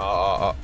あ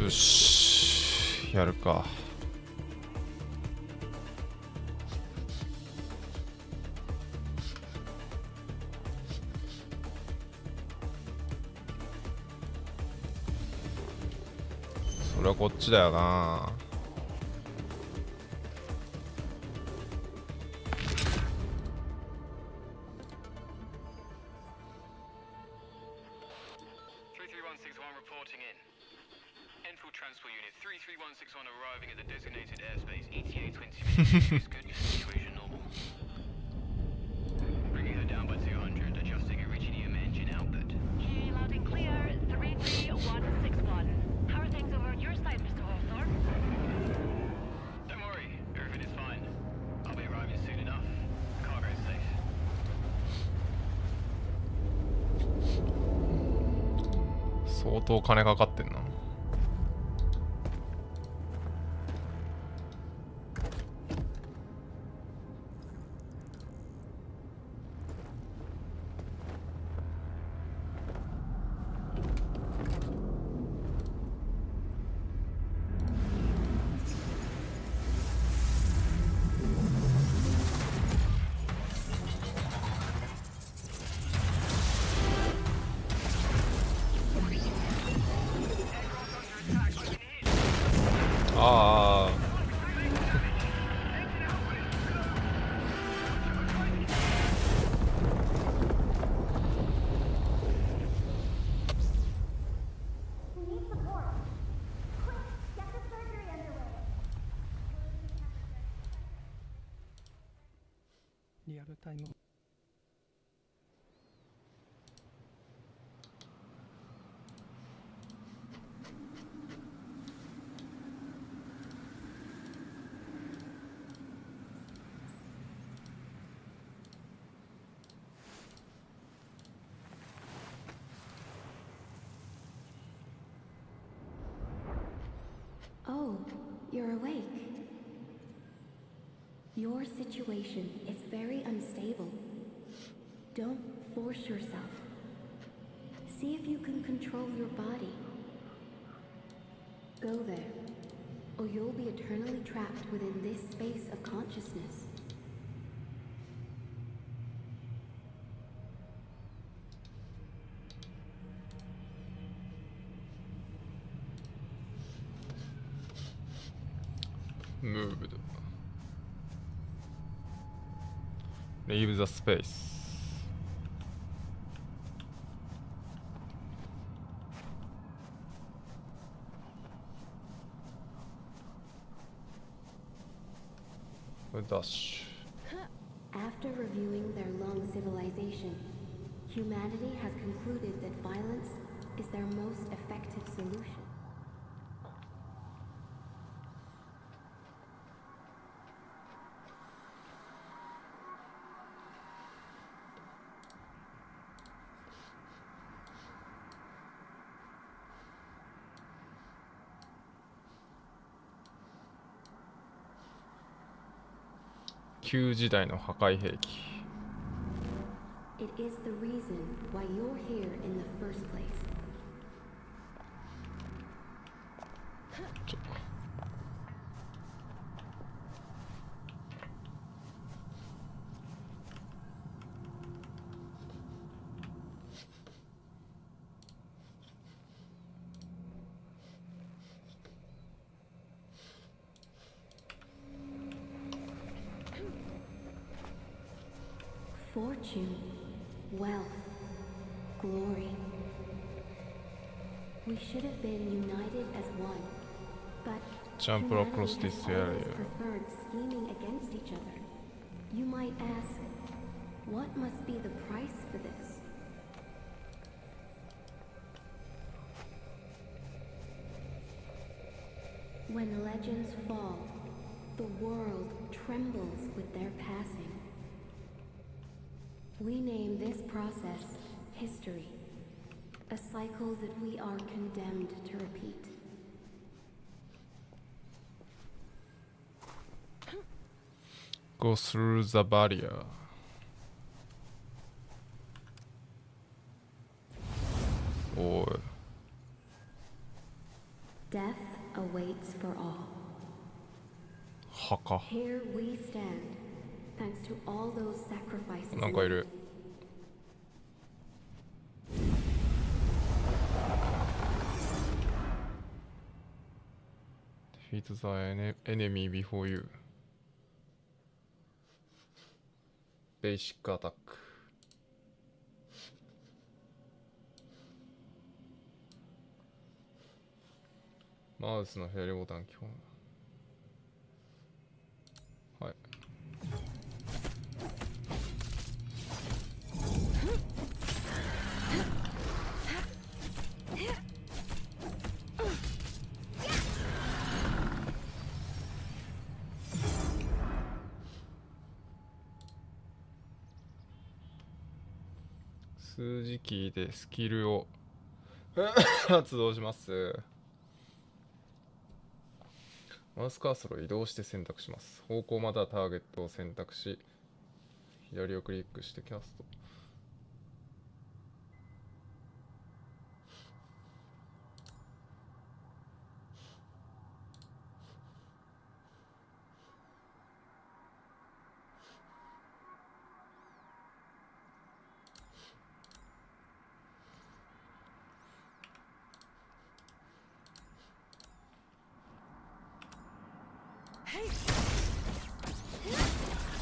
よし、やるか。それはこっちだよな。相当金かかってんな。ああ。リアルタイム。Oh, you're awake. Your situation is very unstable. Don't force yourself. See if you can control your body. Go there, or you'll be eternally trapped within this space of consciousness. Moved. Leave the space. Dash. After reviewing their long civilization, humanity has concluded that violence is their most effective solution. Q 時代の破壊兵器。It is the reason why you're here in the first place. ちょっと。Fortune, wealth, glory. We should have been united as one, but Jump humanity across this has always area. preferred scheming against each other. You might ask, what must be the price for this? When legends fall, the world trembles with their passing. We name this process history, a cycle that we are condemned to repeat. Go through the barrier. Oh. Death awaits for all. 墓。 Here we stand, thanks to all those sacrifices. なんかいる。Defeat the enemy before you. Basic attack. マウスの左ボタン基本。はい。数字キーでスキルを発動します。マウスカーソルを移動して選択します。方向またはターゲットを選択し、左をクリックしてキャスト。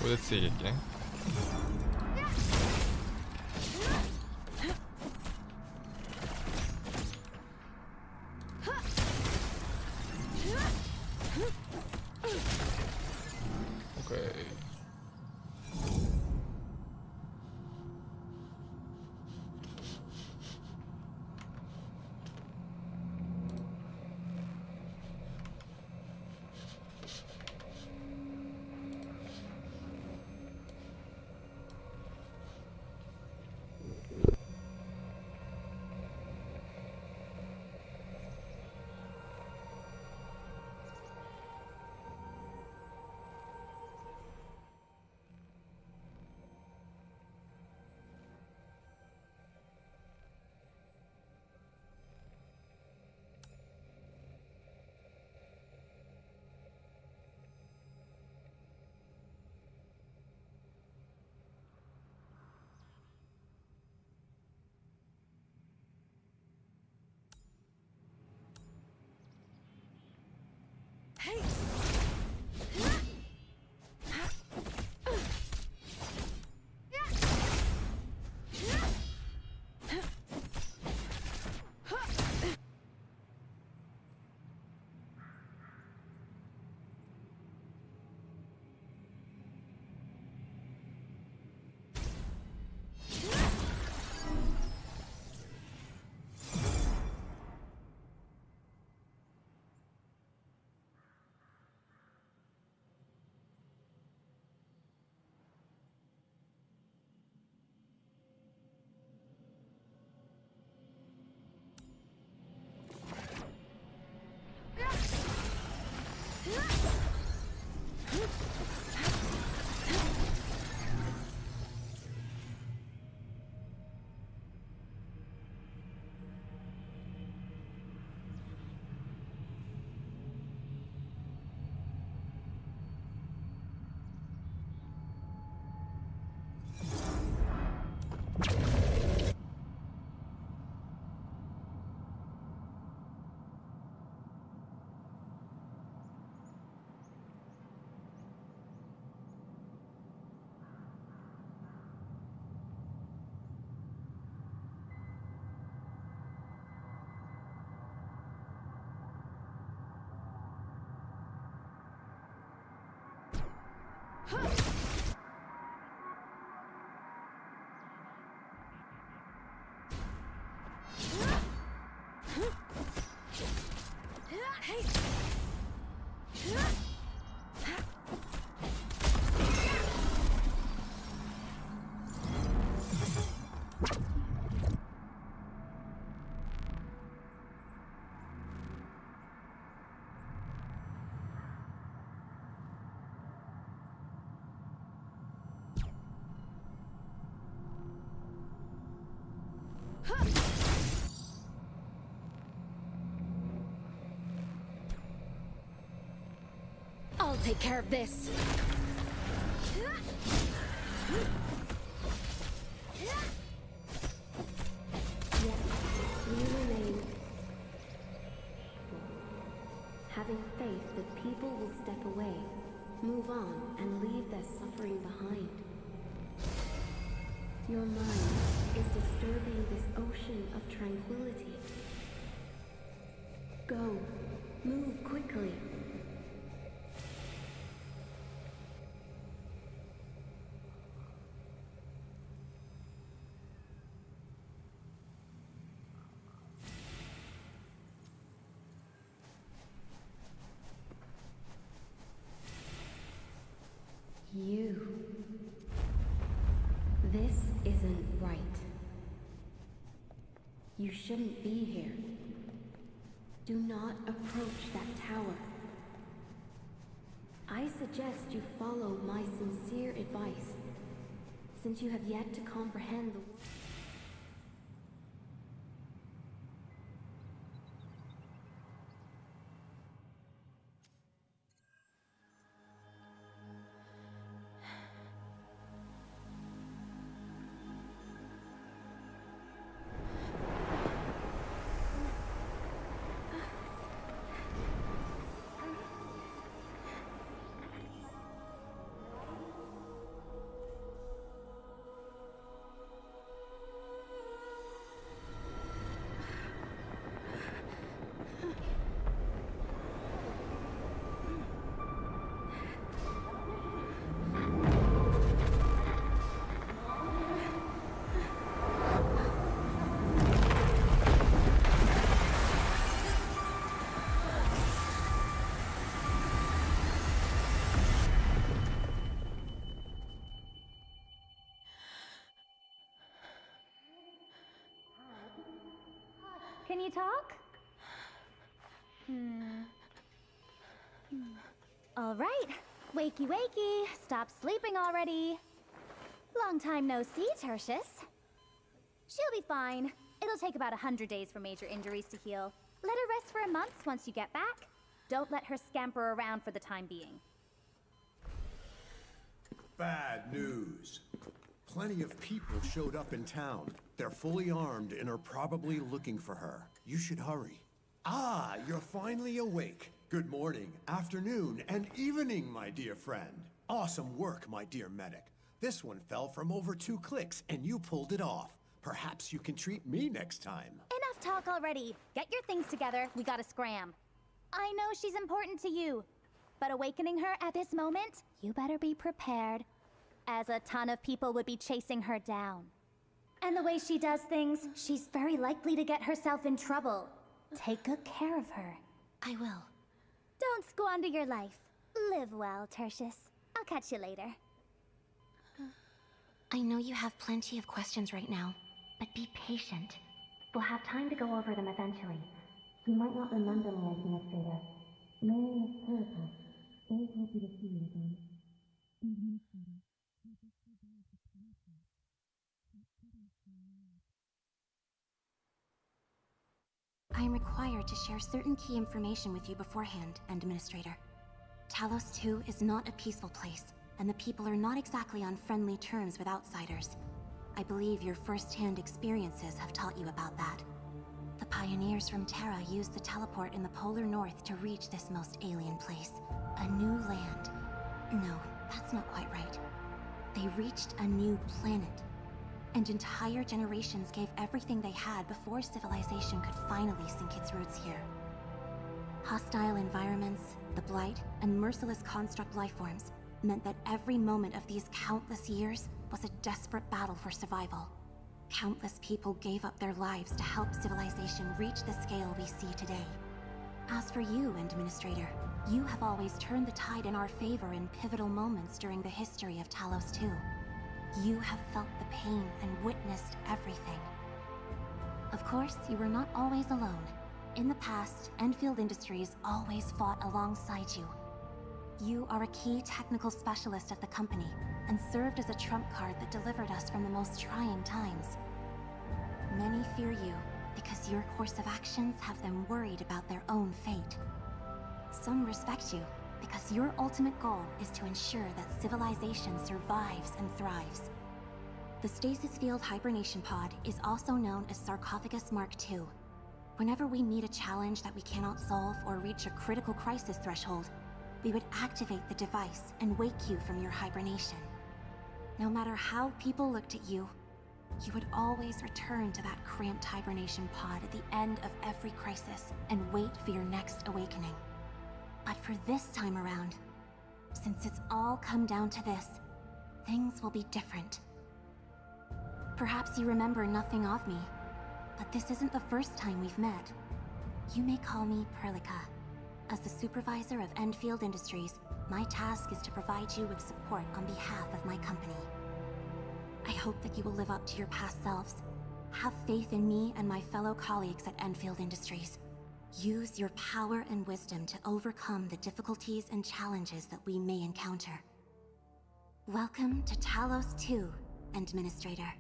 これで追撃ね。OK。I'll take care of this. Yet, we remain having faith that people will step away, move on, and leave their suffering behind. Your mind is disturbing this ocean of tranquility. Go, move quickly. You. This isn't right. You shouldn't be here. Do not approach that tower. I suggest you follow my sincere advice, since you have yet to comprehend the world. Can you talk? All right. Wakey, wakey. Stop sleeping already. Long time no see, Tertius. She'll be fine. It'll take about 100 days for major injuries to heal. Let her rest for a month once you get back. Don't let her scamper around for the time being. Bad news. Plenty of people showed up in town. They're fully armed and are probably looking for her. You should hurry. Ah, you're finally awake. Good morning, afternoon, and evening, my dear friend. Awesome work, my dear medic. This one fell from over 2 clicks, and you pulled it off. Perhaps you can treat me next time. Enough talk already. Get your things together. We gotta scram. I know she's important to you, but awakening her at this moment, you better be prepared, as a ton of people would be chasing her down. And the way she does things, she's very likely to get herself in trouble. Take good care of her. I will. Don't squander your life. Live well, Tertius. I'll catch you later. I know you have plenty of questions right now, but be patient. We'll have time to go over them eventually. You might not remember me, Administrator. My name is Perica. Very happy to see you again. I am required to share certain key information with you beforehand, Administrator. Talos 2 is not a peaceful place, and the people are not exactly on friendly terms with outsiders. I believe your first-hand experiences have taught you about that. The pioneers from Terra used the teleport in the polar north to reach this most alien place. A new land. No, that's not quite right. They reached a new planet. And entire generations gave everything they had before civilization could finally sink its roots here. Hostile environments, the Blight, and merciless construct lifeforms meant that every moment of these countless years was a desperate battle for survival. Countless people gave up their lives to help civilization reach the scale we see today. As for you, Administrator, you have always turned the tide in our favor in pivotal moments during the history of Talos 2. You have felt the pain and witnessed everything. Of course, you were not always alone. In the past, Enfield Industries always fought alongside you. You are a key technical specialist of the company, and served as a trump card that delivered us from the most trying times. Many fear you, because your course of actions have them worried about their own fate. Some respect you, because your ultimate goal is to ensure that civilization survives and thrives. The Stasis Field Hibernation Pod is also known as Sarcophagus Mark II. Whenever we meet a challenge that we cannot solve or reach a critical crisis threshold, we would activate the device and wake you from your hibernation. No matter how people looked at you, you would always return to that cramped hibernation pod at the end of every crisis and wait for your next awakening. But for this time around, since it's all come down to this, things will be different. Perhaps you remember nothing of me, but this isn't the first time we've met. You may call me Perlica. As the supervisor of Enfield Industries, my task is to provide you with support on behalf of my company. I hope that you will live up to your past selves, Have faith in me and my fellow colleagues at Enfield Industries. Use your power and wisdom to overcome the difficulties and challenges that we may encounter. Welcome to Talos 2, Administrator.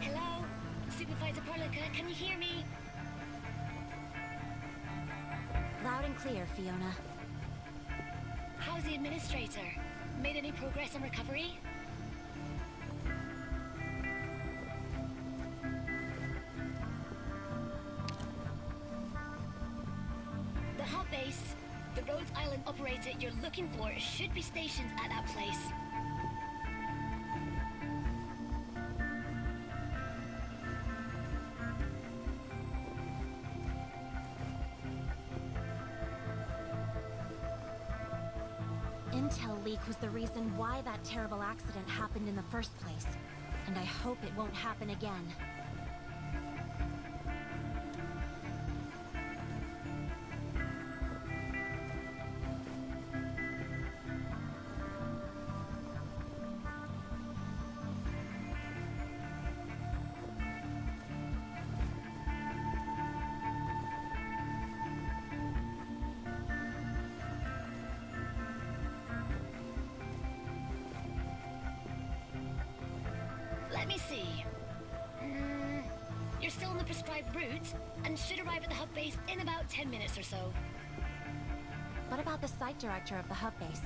Hello? Supervisor Perlica, can you hear me? Loud and clear, Fiona. How's the administrator? Made any progress on recovery? The hub base, the Rhodes Island operator you're looking for should be stationed at that place. Intel leak was the reason why that terrible accident happened in the first place. And I hope it won't happen again. Let me see. You're still on the prescribed route, and should arrive at the hub base in about 10 minutes or so. What about the site director of the hub base?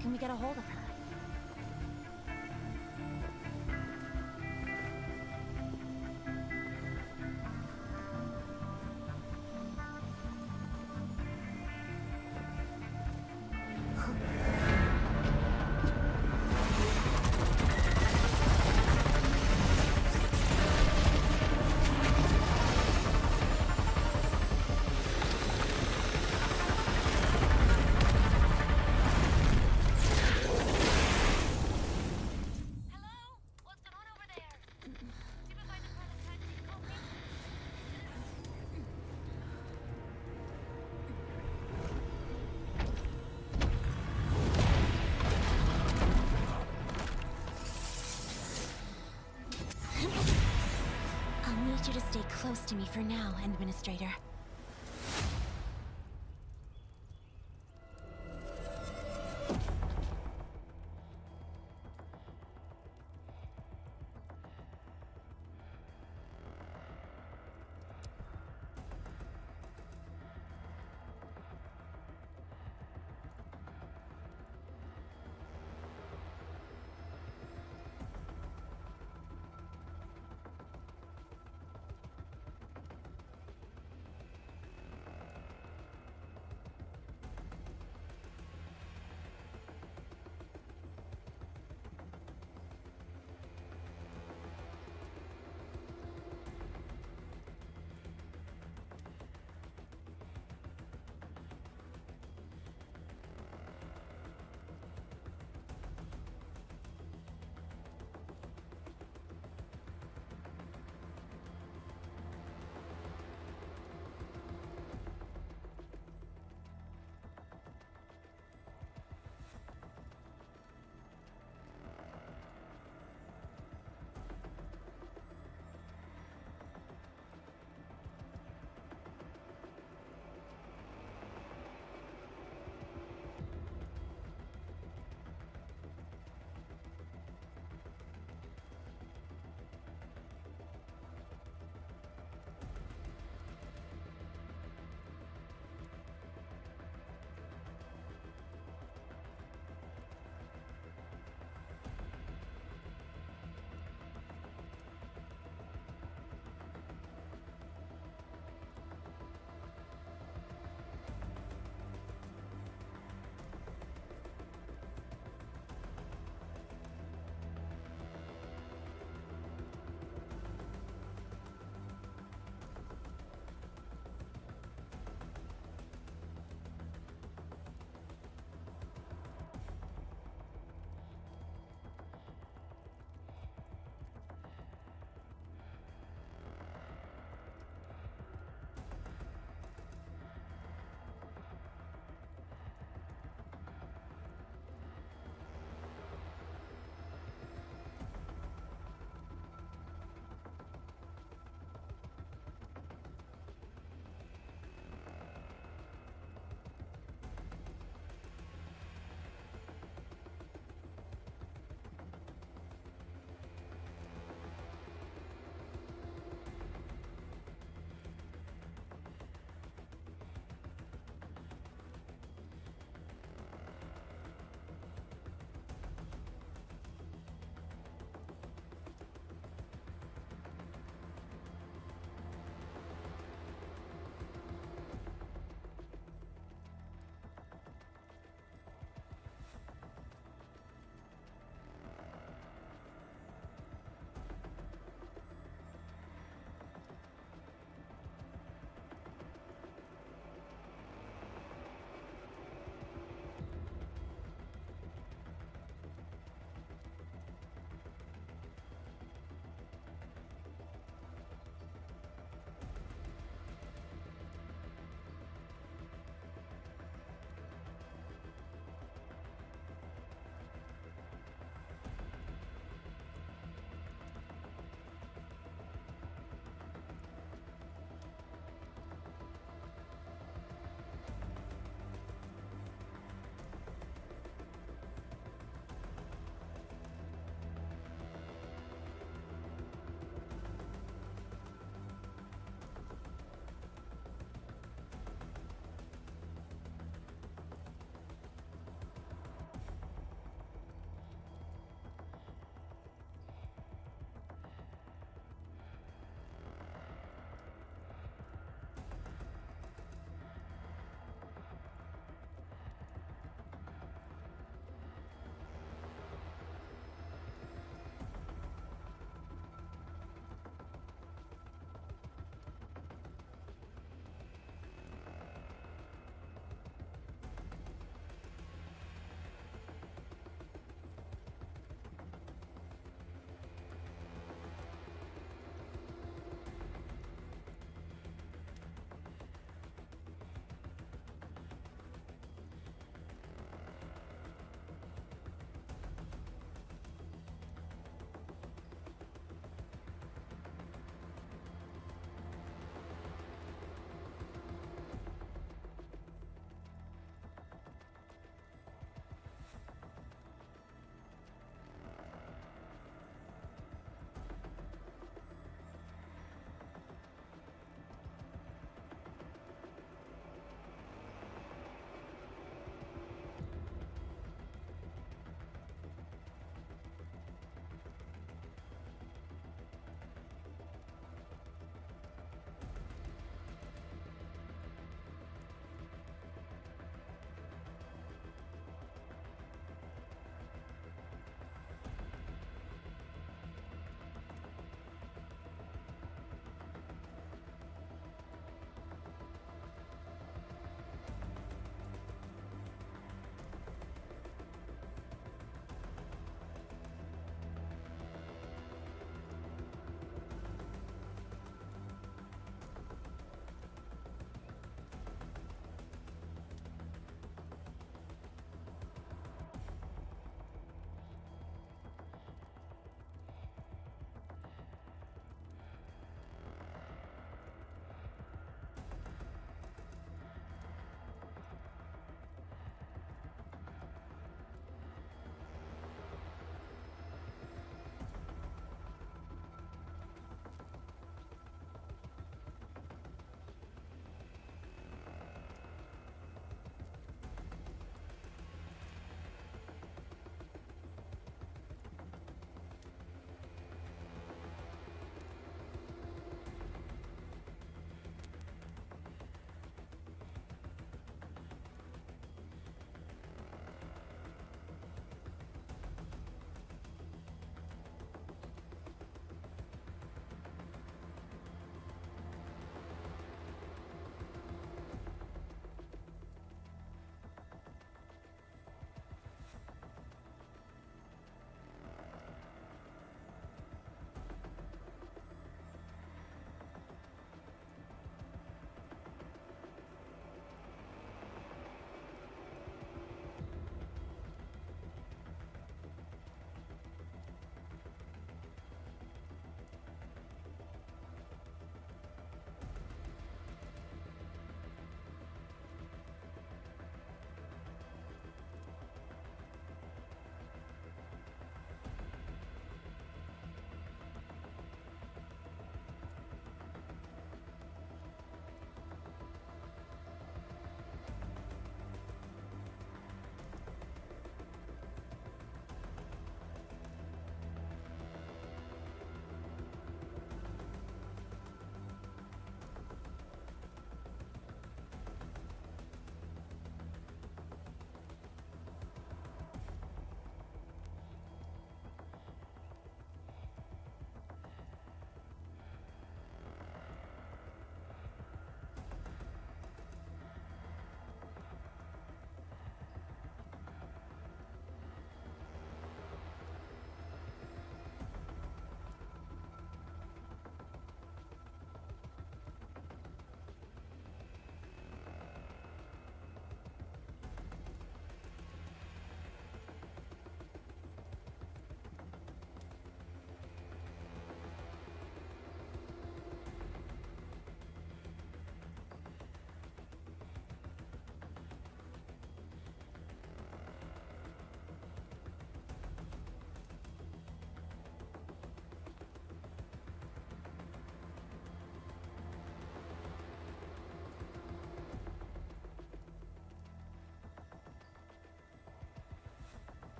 Can we get a hold of her? Hello? What's going on over there? Supervisor Perlica, can you call me? I'll need you to stay close to me for now, Administrator.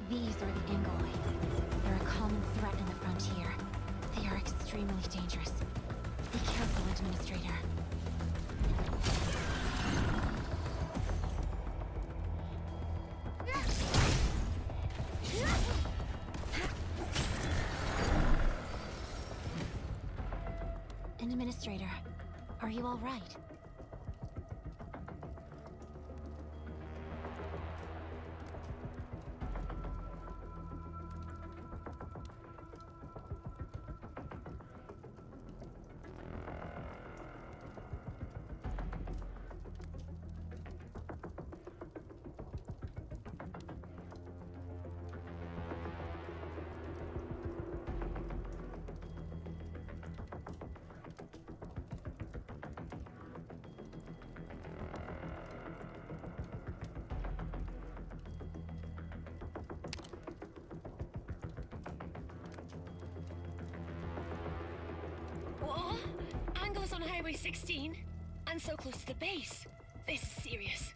These are the Angoli. They're a common threat in the frontier. They are extremely dangerous. Be careful, Administrator. Administrator, are you all right? What? Angles on Highway 16? And so close to the base. This is serious.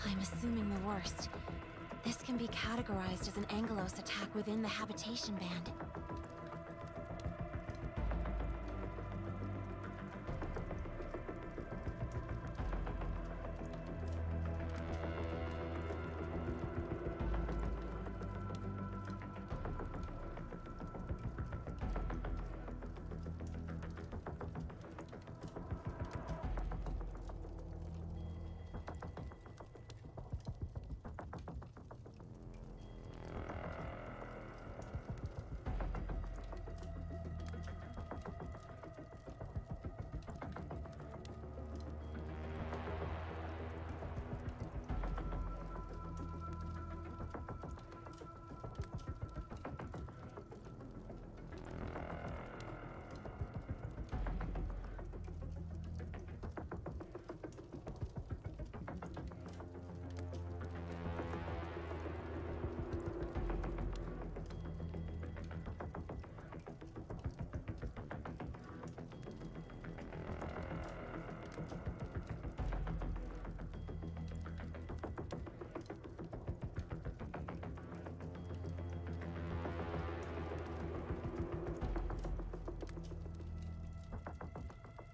I'm assuming the worst. This can be categorized as an Angelos attack within the habitation band.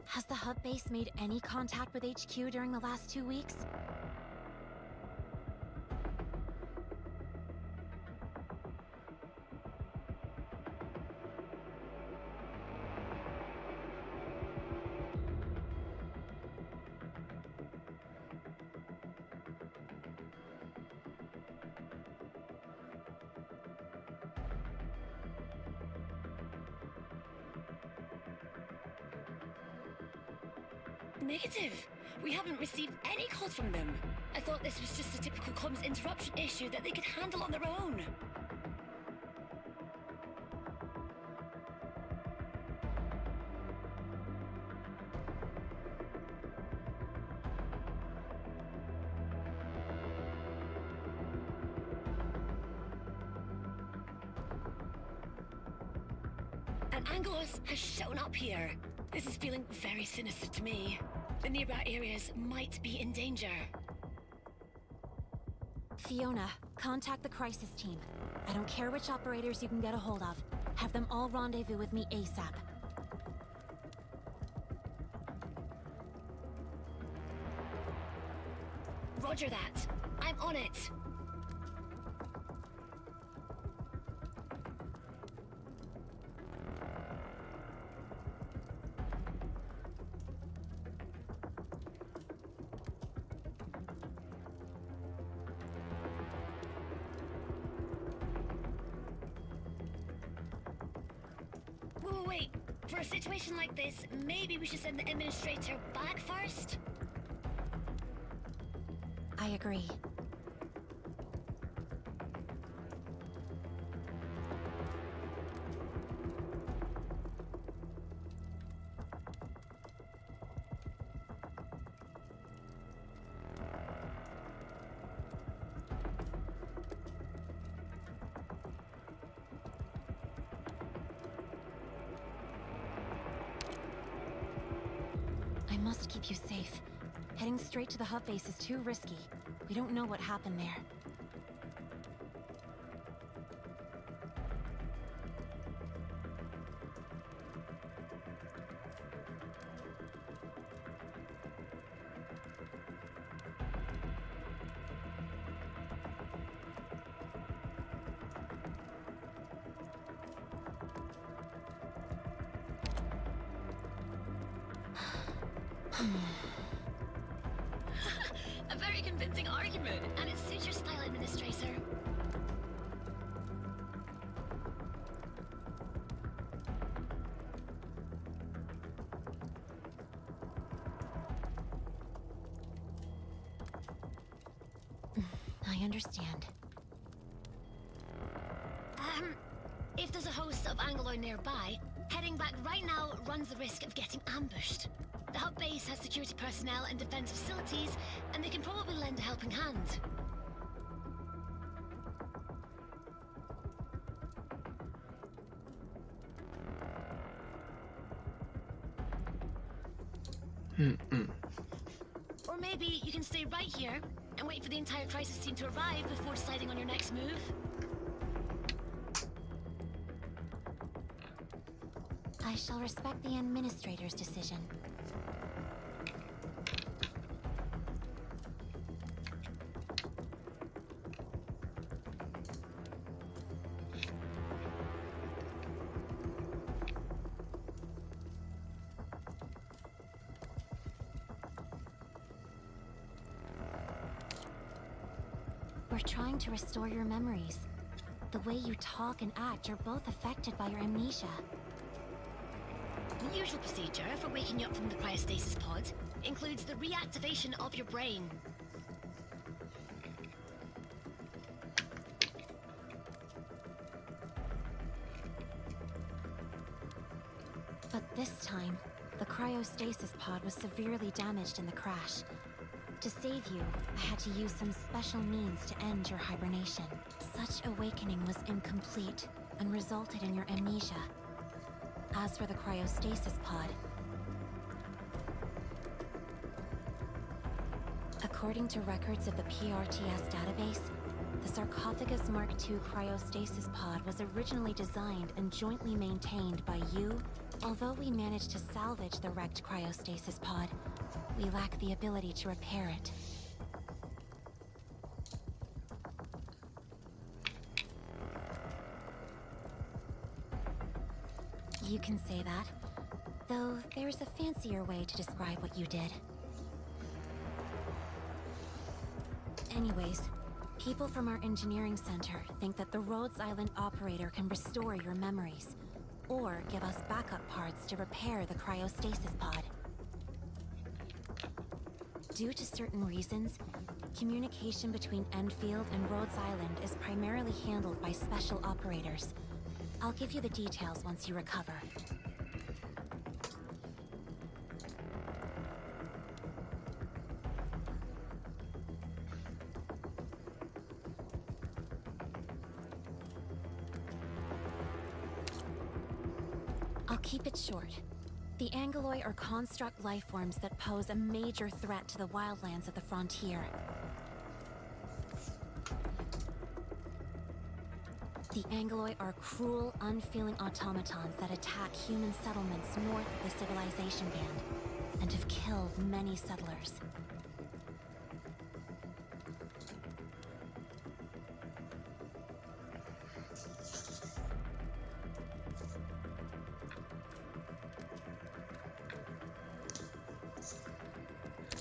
Has the hub base made any contact with HQ during the last 2 weeks? Negative. We haven't received any calls from them. I thought this was just a typical comms interruption issue that they could handle on their own. An Angelos has shown up here. This is feeling very sinister to me. The nearby areas might be in danger. Fiona, contact the crisis team. I don't care which operators you can get a hold of. Have them all rendezvous with me ASAP. Roger that. I'm on it. Wait, for a situation like this, maybe we should send the administrator back first? I agree. I must keep you safe. Heading straight to the hub base is too risky. We don't know what happened there. A very convincing argument, and it suits your style, Administrator. I understand. If there's a host of Angloy nearby, heading back right now runs the risk of getting ambushed. The hub base has security personnel and defense facilities, and they can probably lend a helping hand. Or maybe you can stay right here and wait for the entire crisis team to arrive before deciding on your next move. I shall respect the Administrator's decision. We're trying to restore your memories. The way you talk and act are both affected by your amnesia. The usual procedure for waking you up from the cryostasis pod includes the reactivation of your brain. But this time, the cryostasis pod was severely damaged in the crash. To save you, I had to use some special means to end your hibernation. Such awakening was incomplete and resulted in your amnesia. As for the cryostasis pod, according to records of the PRTS database, the Sarcophagus Mark II cryostasis pod was originally designed and jointly maintained by you. Although we managed to salvage the wrecked cryostasis pod, we lack the ability to repair it. You can say that, though there's a fancier way to describe what you did. Anyways, people from our engineering center think that the Rhodes Island operator can restore your memories, or give us backup parts to repair the cryostasis pod. Due to certain reasons, communication between Enfield and Rhodes Island is primarily handled by special operators. I'll give you the details once you recover. I'll keep it short. The Angoloi are construct lifeforms that pose a major threat to the wildlands of the frontier. The Angoloi are cruel, unfeeling automatons that attack human settlements north of the civilization band, and have killed many settlers.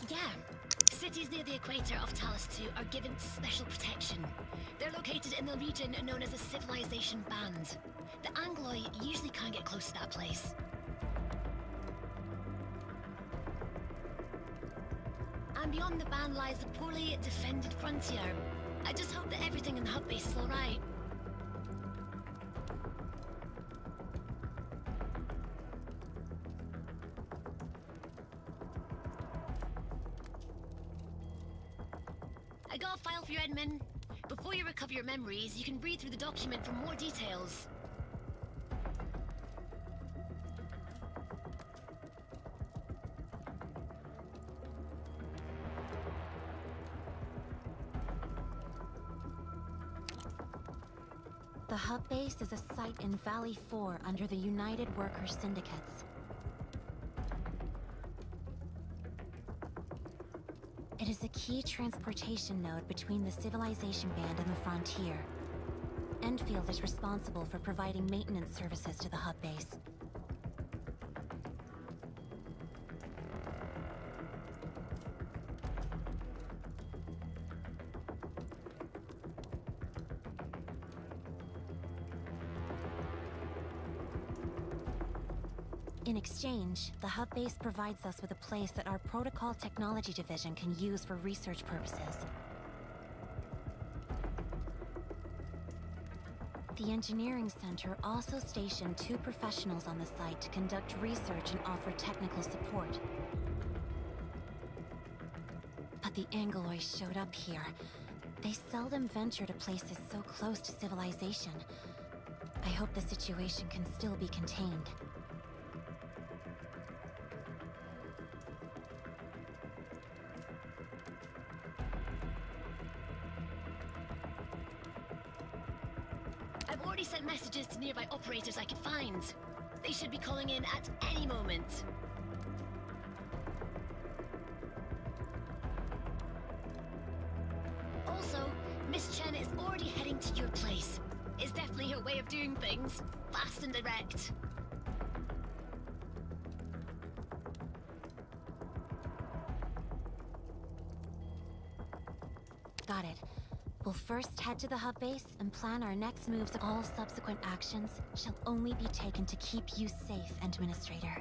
Yeah. Cities near the equator of Talos 2 are given special protection. They're located in the region known as the Civilization Band. The Angoloi usually can't get close to that place. And beyond the band lies the poorly defended frontier. I just hope that everything in the hub base is alright. I got a file for you, Edmund. Before you recover your memories, you can read through the document for more details. The hub base is a site in Valley 4 under the United Workers Syndicates. It is a key transportation node between the Civilization Band and the Frontier. Enfield is responsible for providing maintenance services to the hub base. In exchange, the hub base provides us with a place that our Protocol Technology Division can use for research purposes. The Engineering Center also stationed 2 professionals on the site to conduct research and offer technical support. But the Anglois showed up here. They seldom venture to places so close to civilization. I hope the situation can still be contained. I've already sent messages to nearby operators I could find. They should be calling in at any moment. Also, Miss Chen is already heading to your place. It's definitely her way of doing things. Fast and direct. Got it. We'll first head to the hub base and plan our next moves. All subsequent actions shall only be taken to keep you safe, Administrator.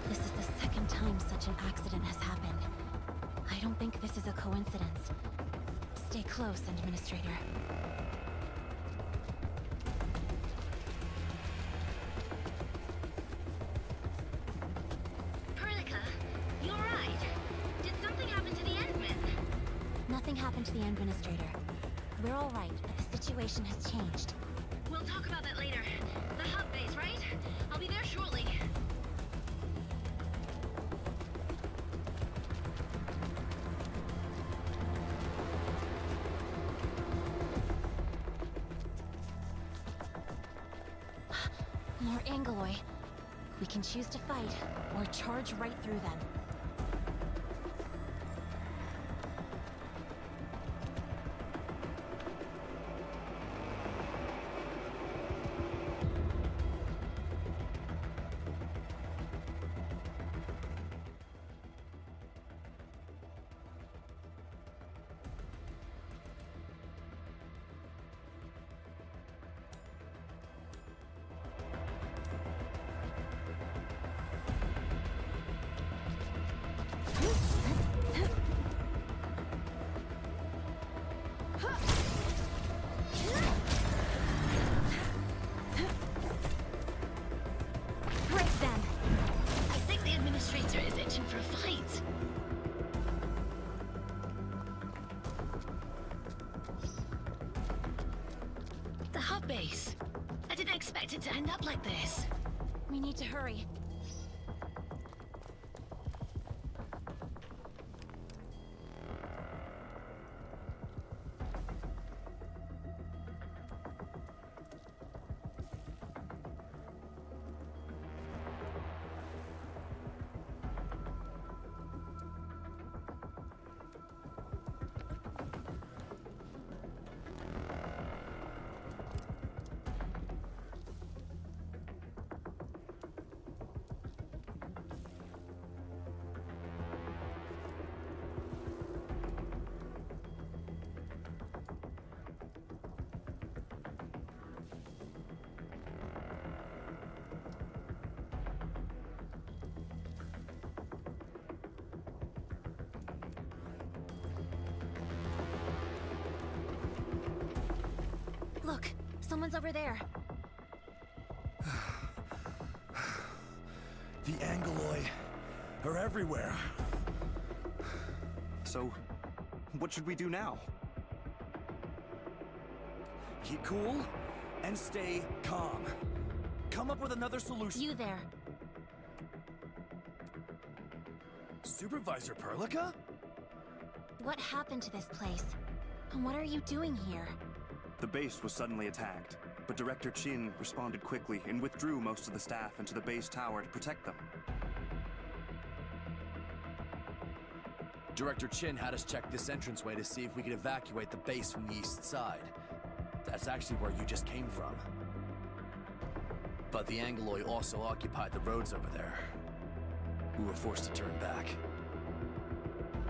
This is the second time such an accident has happened. I don't think this is a coincidence. Stay close, Administrator. Perlica, you alright? Did something happen to the Endman? Nothing happened to the Administrator. We're all right, but the situation has changed. We'll talk about that later. The hub base, right? I'll be there shortly. More Angoloi. We can choose to fight, or charge right through them. hub base. I didn't expect it to end up like this. We need to hurry. Look, someone's over there. The Angoloi are everywhere. So, what should we do now? Keep cool and stay calm. Come up with another solution. You there. Supervisor Perlica? What happened to this place? And what are you doing here? The base was suddenly attacked, but Director Chin responded quickly and withdrew most of the staff into the base tower to protect them. Director Chin had us check this entranceway to see if we could evacuate the base from the east side. That's actually where you just came from. But the Angoloi also occupied the roads over there. We were forced to turn back.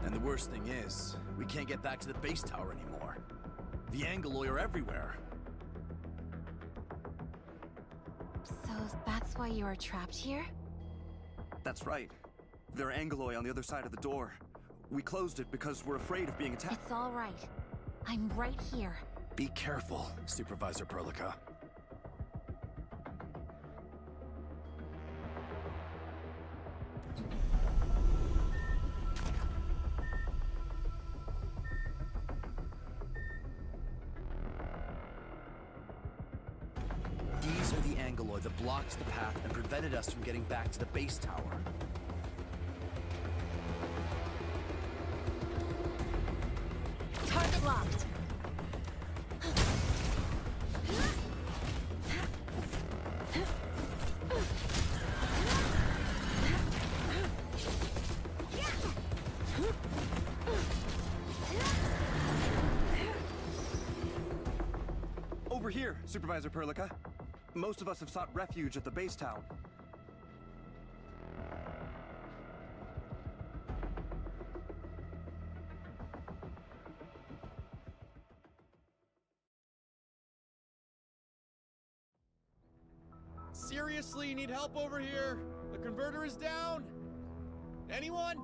And the worst thing is, we can't get back to the base tower anymore. The Angoloi are everywhere. So that's why you are trapped here? That's right. There are Angoloi on the other side of the door. We closed it because we're afraid of being attacked. It's all right. I'm right here. Be careful, Supervisor Perlica. These are the Angoloi that blocked the path and prevented us from getting back to the base tower. Target locked. Over here, Supervisor Perlica. Most of us have sought refuge at the base tower. Seriously, you need help over here? The converter is down? Anyone?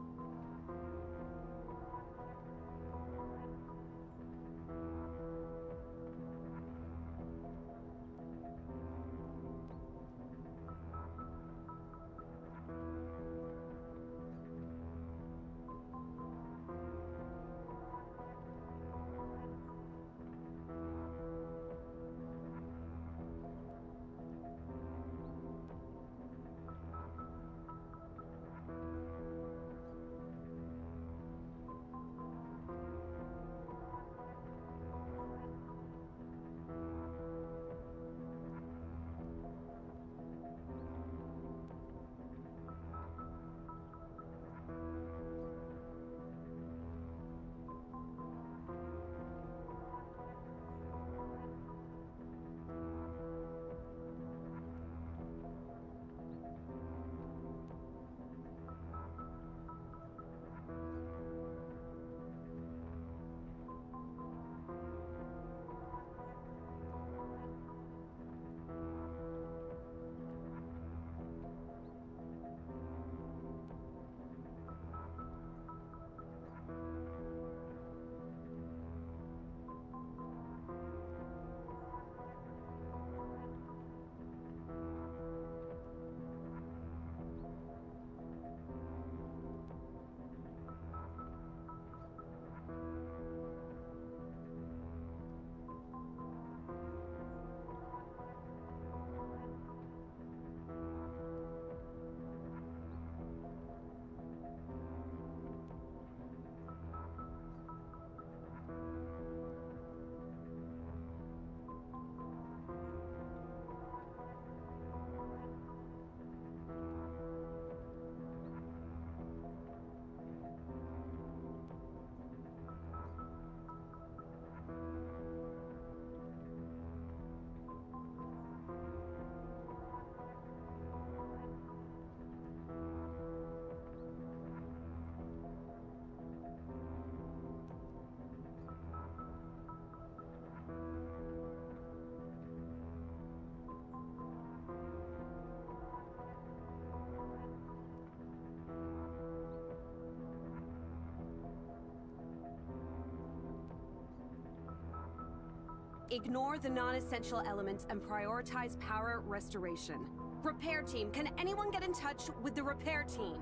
Ignore the non-essential elements and prioritize power restoration. Repair team, can anyone get in touch with the repair team?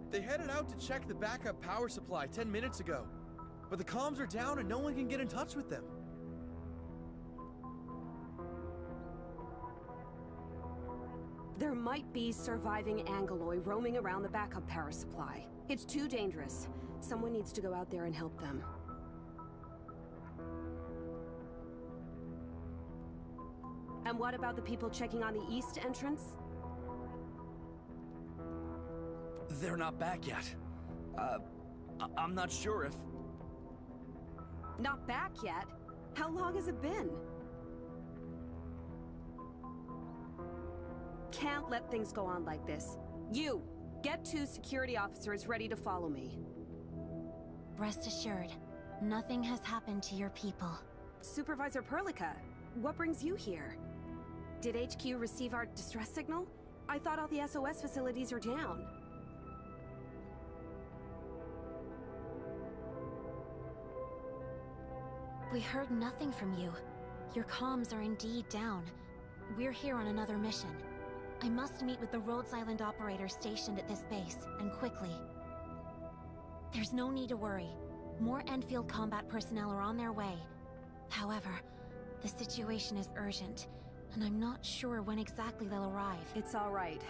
They headed out to check the backup power supply 10 minutes ago. But the comms are down and no one can get in touch with them. There might be surviving Angoloi roaming around the backup power supply. It's too dangerous. Someone needs to go out there and help them. And what about the people checking on the east entrance? They're not back yet. I'm not sure if... Not back yet? How long has it been? Can't let things go on like this. You, get 2 security officers ready to follow me. Rest assured, nothing has happened to your people. Supervisor Perlica, what brings you here? Did HQ receive our distress signal? I thought all the SOS facilities are down. We heard nothing from you. Your comms are indeed down. We're here on another mission. I must meet with the Rhodes Island operator stationed at this base, and quickly. There's no need to worry. More Enfield combat personnel are on their way. However, the situation is urgent, and I'm not sure when exactly they'll arrive. It's all right.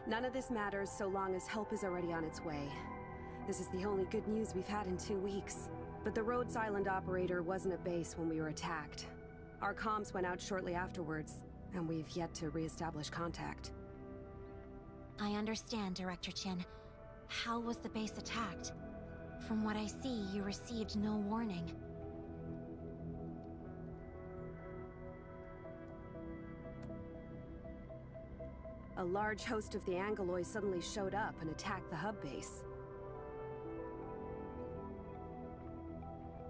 None of this matters so long as help is already on its way. This is the only good news we've had in 2 weeks. But the Rhodes Island operator wasn't at base when we were attacked. Our comms went out shortly afterwards, and we've yet to re-establish contact. I understand, Director Chin. How was the base attacked? From what I see, you received no warning. A large host of the Angoloi suddenly showed up and attacked the hub base.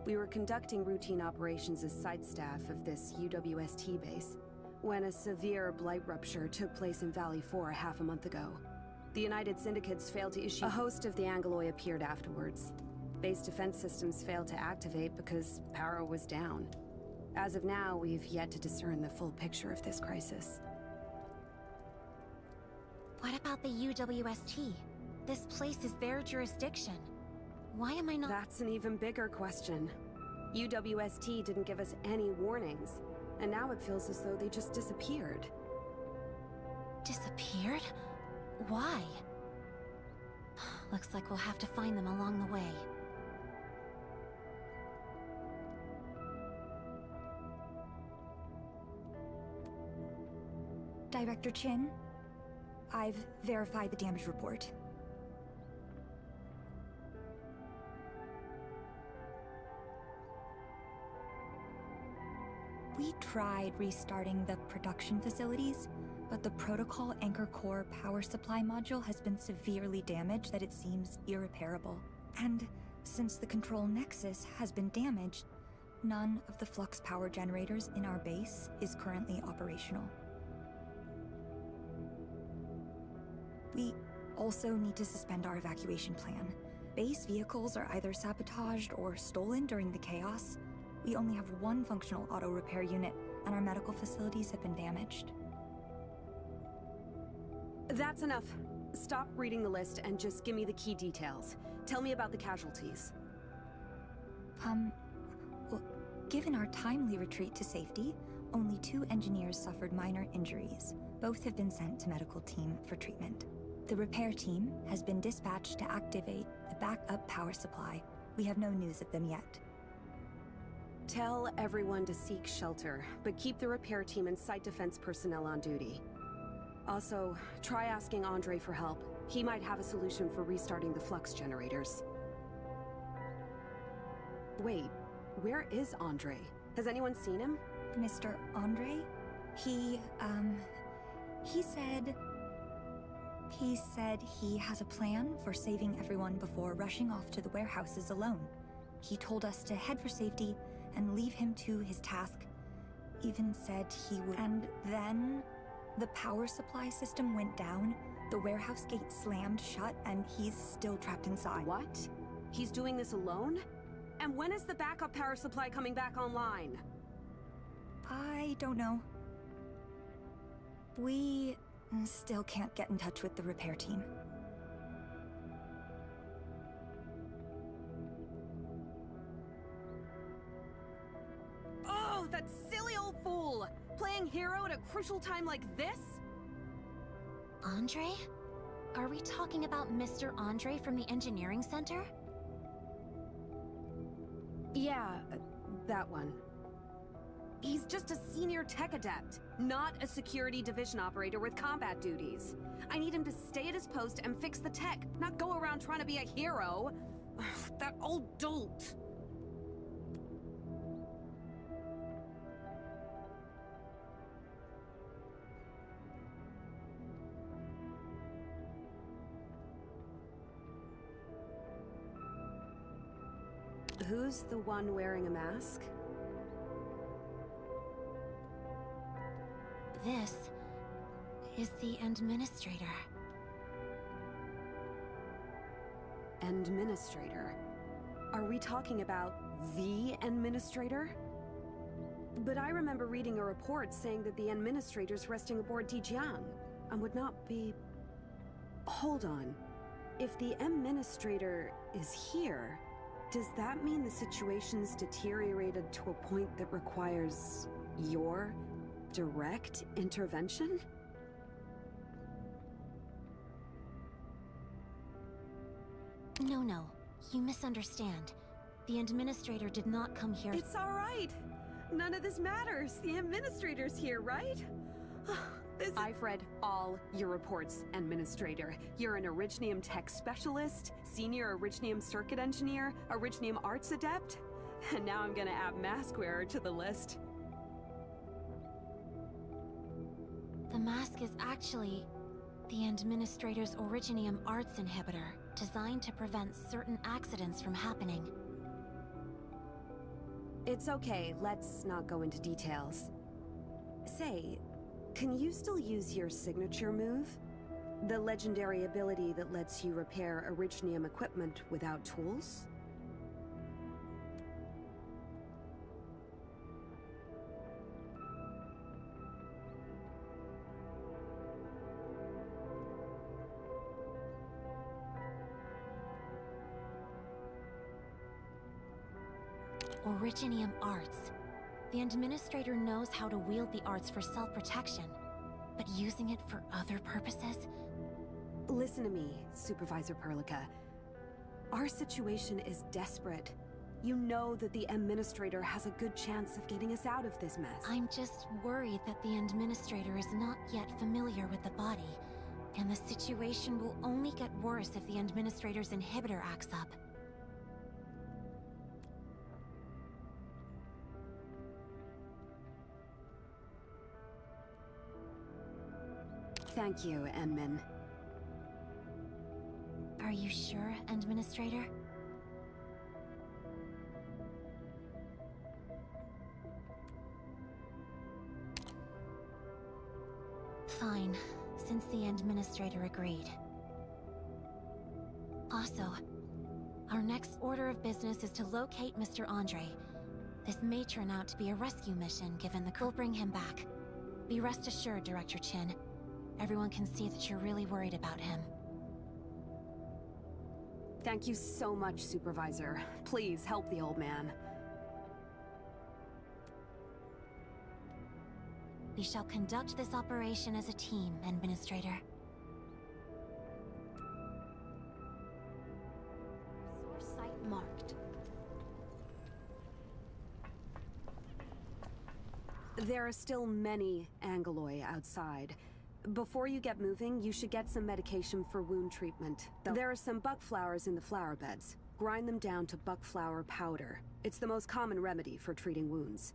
We were conducting routine operations as site staff of this UWST base, when a severe blight rupture took place in Valley 4 half a month ago. The United Syndicates failed to issue. A host of the Angoloi appeared afterwards. Base defense systems failed to activate because power was down. As of now, we've yet to discern the full picture of this crisis. What about the UWST? This place is their jurisdiction. Why am I not— That's an even bigger question. UWST didn't give us any warnings, and now it feels as though they just disappeared. Disappeared? Why? Looks like we'll have to find them along the way. Director Chin, I've verified the damage report. We tried restarting the production facilities, but the Protocol Anchor Core power supply module has been severely damaged that it seems irreparable. And since the control nexus has been damaged, none of the flux power generators in our base is currently operational. We also need to suspend our evacuation plan. Base vehicles are either sabotaged or stolen during the chaos. We only have one functional auto repair unit, and our medical facilities have been damaged. That's enough. Stop reading the list and just give me the key details. Tell me about the casualties. Well, given our timely retreat to safety, only 2 engineers suffered minor injuries. Both have been sent to medical team for treatment. The repair team has been dispatched to activate the backup power supply. We have no news of them yet. Tell everyone to seek shelter, but keep the repair team and site defense personnel on duty. Also, try asking Andre for help. He might have a solution for restarting the flux generators. Wait, where is Andre? Has anyone seen him? Mr. Andre? He said he has a plan for saving everyone before rushing off to the warehouses alone. He told us to head for safety and leave him to his task. Even said he would. And then the power supply system went down, the warehouse gate slammed shut, and he's still trapped inside. What? He's doing this alone? And when is the backup power supply coming back online? I don't know. We still can't get in touch with the repair team. Oh, that silly old fool! Playing hero at a crucial time like this? Andre? Are we talking about Mr. Andre from the engineering center? Yeah, that one. He's just a senior tech adept, not a security division operator with combat duties. I need him to stay at his post and fix the tech, not go around trying to be a hero. That old dolt. Who's the one wearing a mask? This is the administrator. Administrator? Are we talking about the administrator? But I remember reading a report saying that the administrator's resting aboard Dijiang and would not be... Hold on. If the administrator is here, does that mean the situation's deteriorated to a point that requires your direct intervention? No. You misunderstand. The administrator did not come here. It's all right. None of this matters. The administrator's here, right? I've read all your reports, Administrator. You're an Originium Tech Specialist, Senior Originium Circuit Engineer, Originium Arts Adept, and now I'm gonna add Mask Wearer to the list. The mask is actually the Administrator's Originium Arts Inhibitor, designed to prevent certain accidents from happening. It's okay, let's not go into details. Say, can you still use your signature move? The legendary ability that lets you repair Originium equipment without tools? Originium Arts. The Administrator knows how to wield the arts for self-protection, but using it for other purposes? Listen to me, Supervisor Perlica. Our situation is desperate. You know that the Administrator has a good chance of getting us out of this mess. I'm just worried that the Administrator is not yet familiar with the body, and the situation will only get worse if the Administrator's inhibitor acts up. Thank you, Enmin. Are you sure, Administrator? Fine, since the Administrator agreed. Also, our next order of business is to locate Mr. Andre. This may turn out to be a rescue mission, given the... We'll bring him back. Be rest assured, Director Chin. Everyone can see that you're really worried about him. Thank you so much, Supervisor. Please help the old man. We shall conduct this operation as a team, Administrator. Source site marked. There are still many Angoloi outside. Before you get moving, you should get some medication for wound treatment. There are some buck flowers in the flower beds. Grind them down to buck flower powder. It's the most common remedy for treating wounds.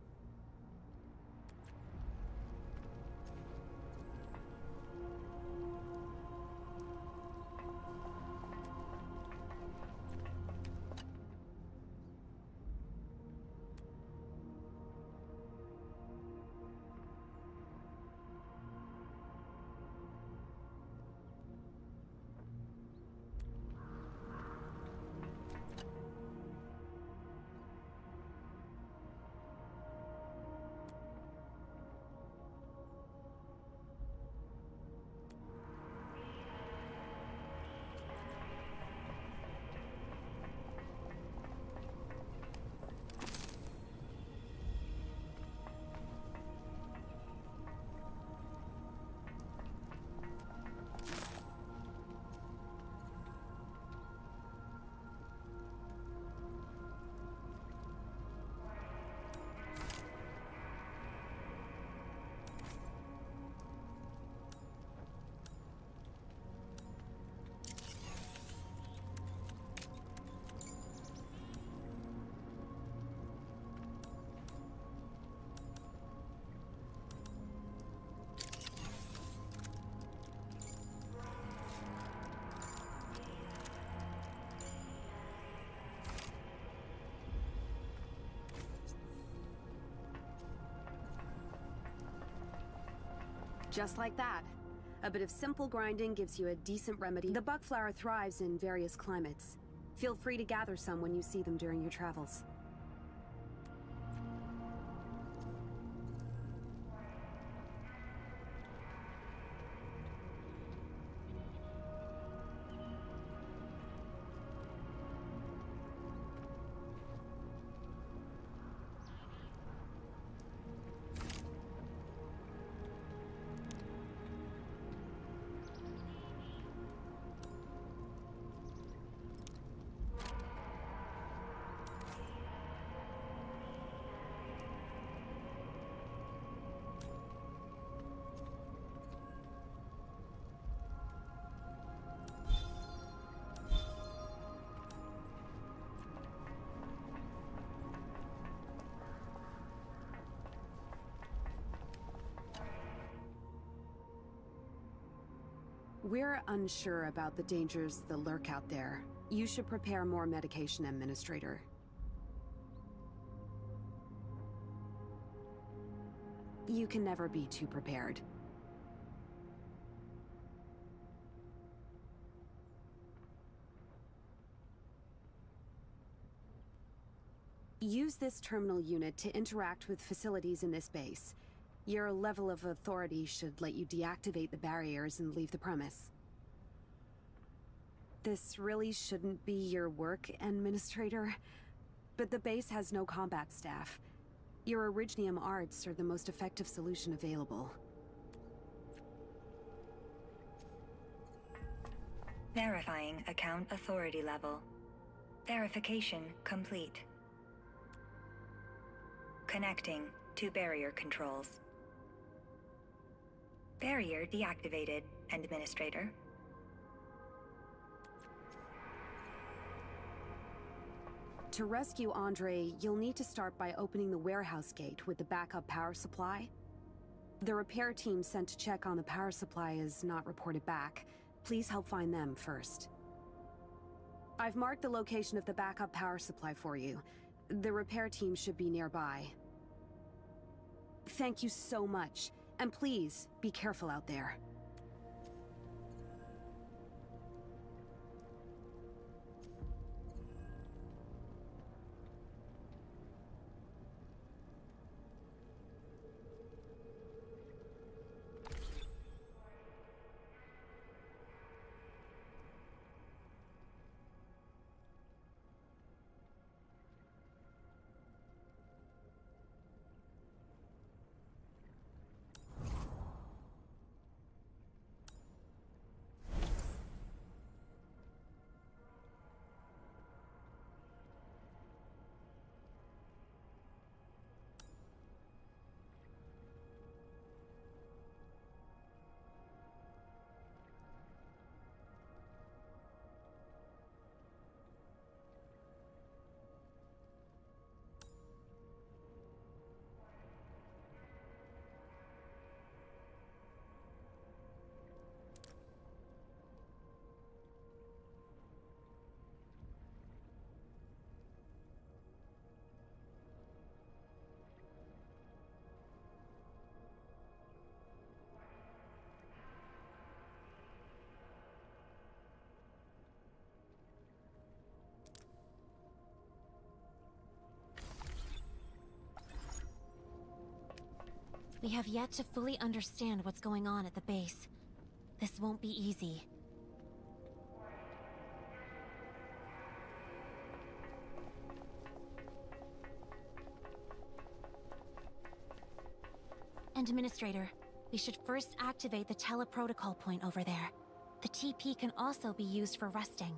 Just like that. A bit of simple grinding gives you a decent remedy. The buckflower thrives in various climates. Feel free to gather some when you see them during your travels. We're unsure about the dangers that lurk out there. You should prepare more medication, Administrator. You can never be too prepared. Use this terminal unit to interact with facilities in this base. Your level of authority should let you deactivate the barriers and leave the premise. This really shouldn't be your work, Administrator, but the base has no combat staff. Your Originium arts are the most effective solution available. Verifying account authority level. Verification complete. Connecting to barrier controls. Barrier deactivated, Administrator. To rescue Andre, you'll need to start by opening the warehouse gate with the backup power supply. The repair team sent to check on the power supply is not reported back. Please help find them first. I've marked the location of the backup power supply for you. The repair team should be nearby. Thank you so much, and please, be careful out there. We have yet to fully understand what's going on at the base. This won't be easy. Administrator, we should first activate the teleprotocol point over there. The TP can also be used for resting.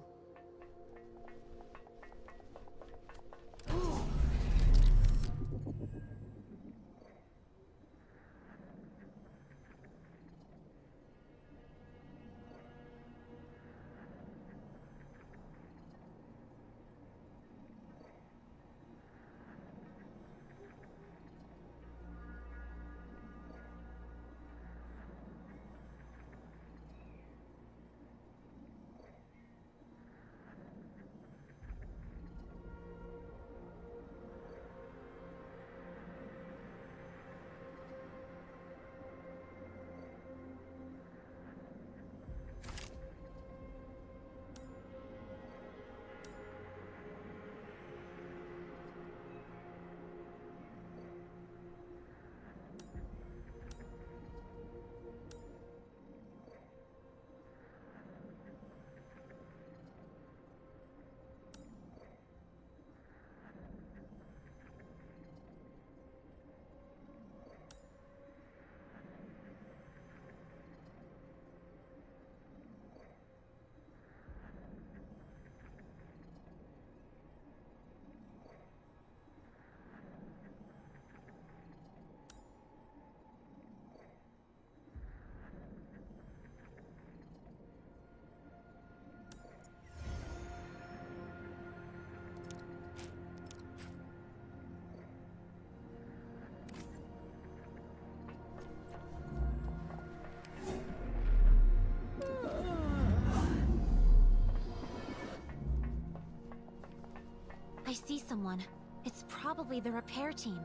I see someone. It's probably the repair team.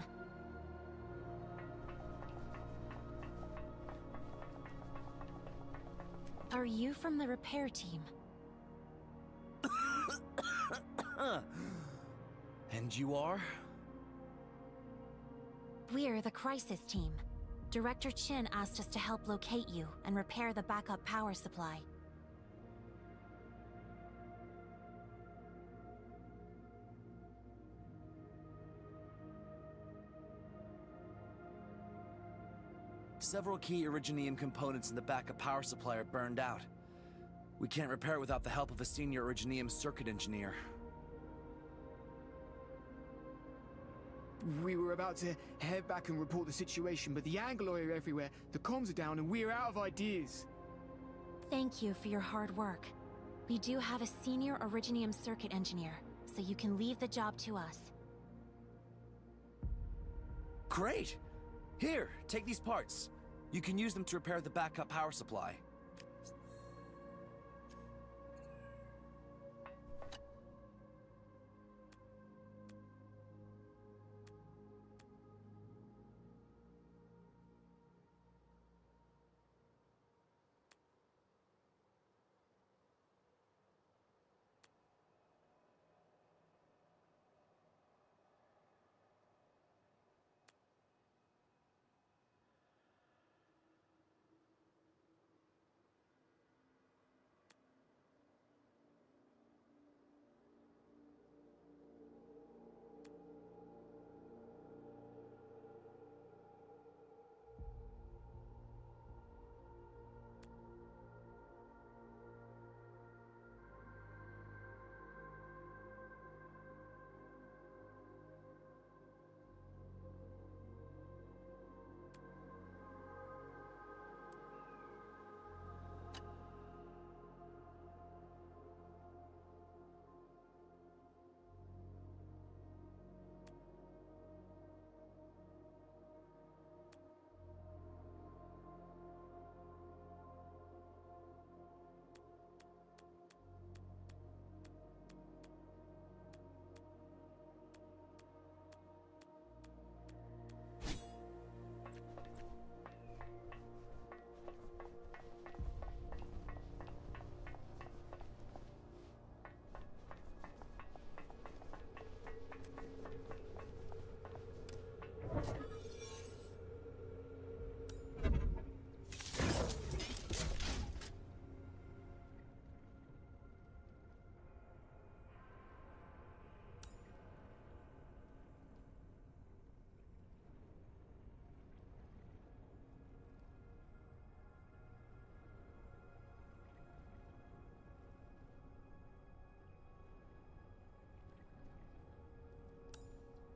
Are you from the repair team? And you are? We're the crisis team. Director Chin asked us to help locate you and repair the backup power supply. Several key Originium components in the backup power supply are burned out. We can't repair it without the help of a senior Originium circuit engineer. We were about to head back and report the situation, but the Angloy are everywhere, the comms are down, and we're out of ideas. Thank you for your hard work. We do have a senior Originium circuit engineer, so you can leave the job to us. Great! Here, take these parts. You can use them to repair the backup power supply.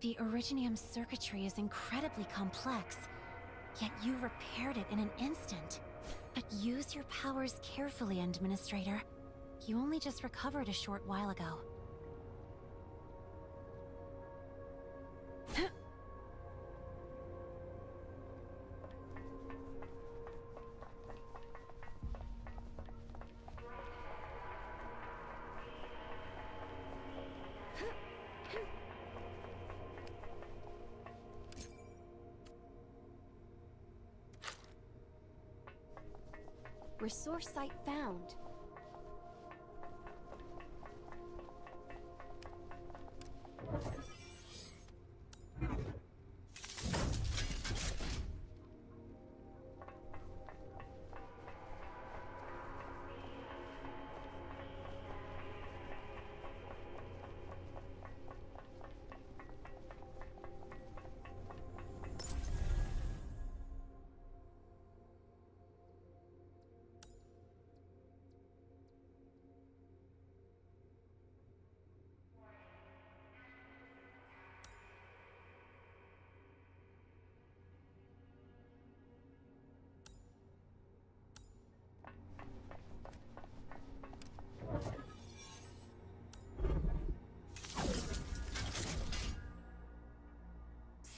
The Originium circuitry is incredibly complex, yet you repaired it in an instant. But use your powers carefully, Administrator. You only just recovered a short while ago. Resource site found.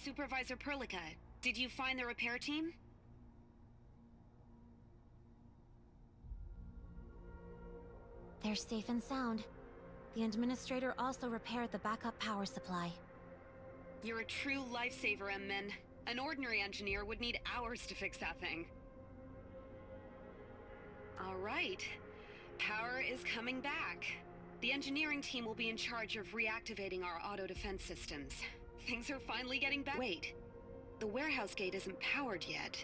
Supervisor Perlica, did you find the repair team? They're safe and sound. The Administrator also repaired the backup power supply. You're a true lifesaver, M-Men. An ordinary engineer would need hours to fix that thing. All right. Power is coming back. The engineering team will be in charge of reactivating our auto-defense systems. Things are finally getting back. Wait. The warehouse gate isn't powered yet.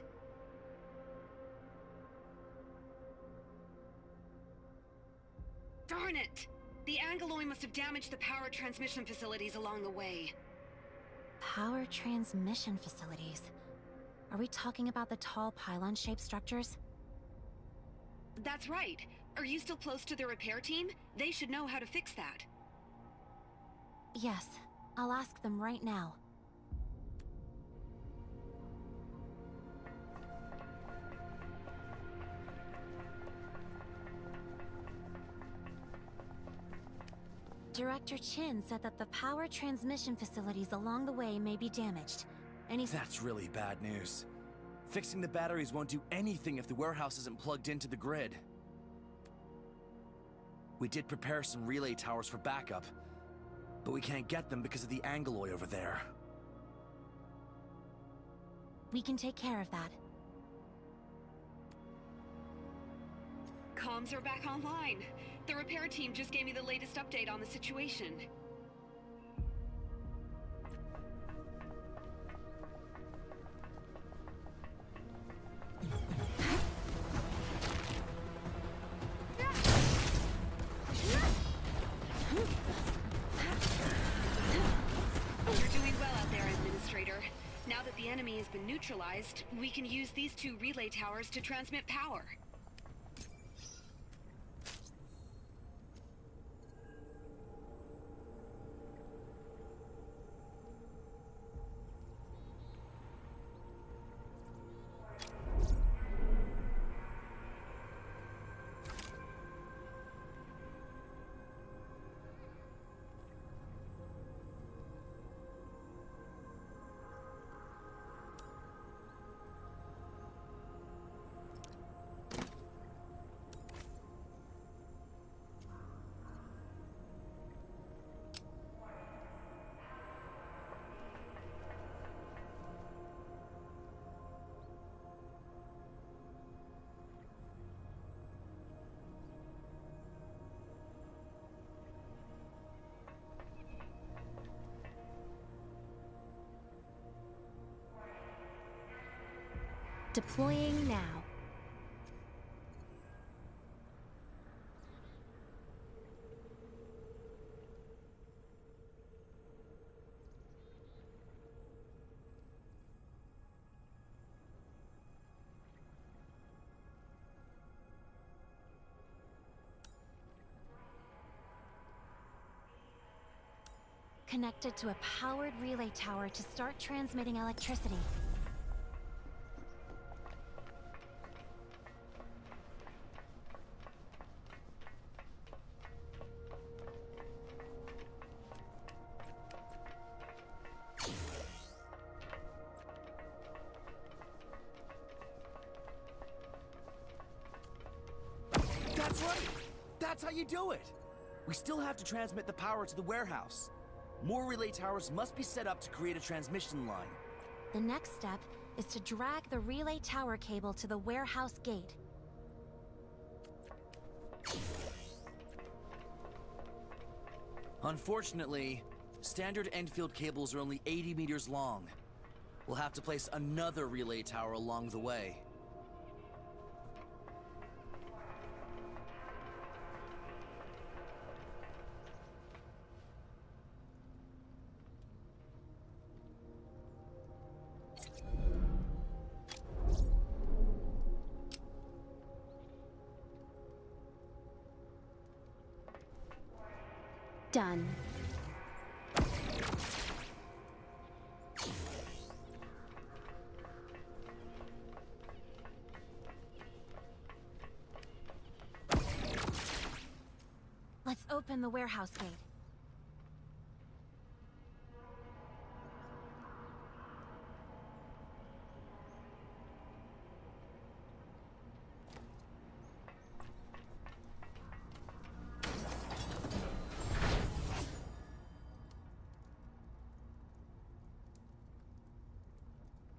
Darn it! The Angloy must have damaged the power transmission facilities along the way. Power transmission facilities? Are we talking about the tall pylon-shaped structures? That's right. Are you still close to the repair team? They should know how to fix that. Yes. I'll ask them right now. Director Chin said that the power transmission facilities along the way may be damaged. And he's... That's really bad news. Fixing the batteries won't do anything if the warehouse isn't plugged into the grid. We did prepare some relay towers for backup, but we can't get them because of the Angloy over there. We can take care of that. Comms are back online. The repair team just gave me the latest update on the situation. You're doing well out there, Administrator. Now that the enemy has been neutralized, we can use these two relay towers to transmit power. Deploying now. Connected to a powered relay tower to start transmitting electricity. That's right! That's how you do it! We still have to transmit the power to the warehouse. More relay towers must be set up to create a transmission line. The next step is to drag the relay tower cable to the warehouse gate. Unfortunately, standard Enfield cables are only 80 meters long. We'll have to place another relay tower along the way. Done. Let's open the warehouse gate.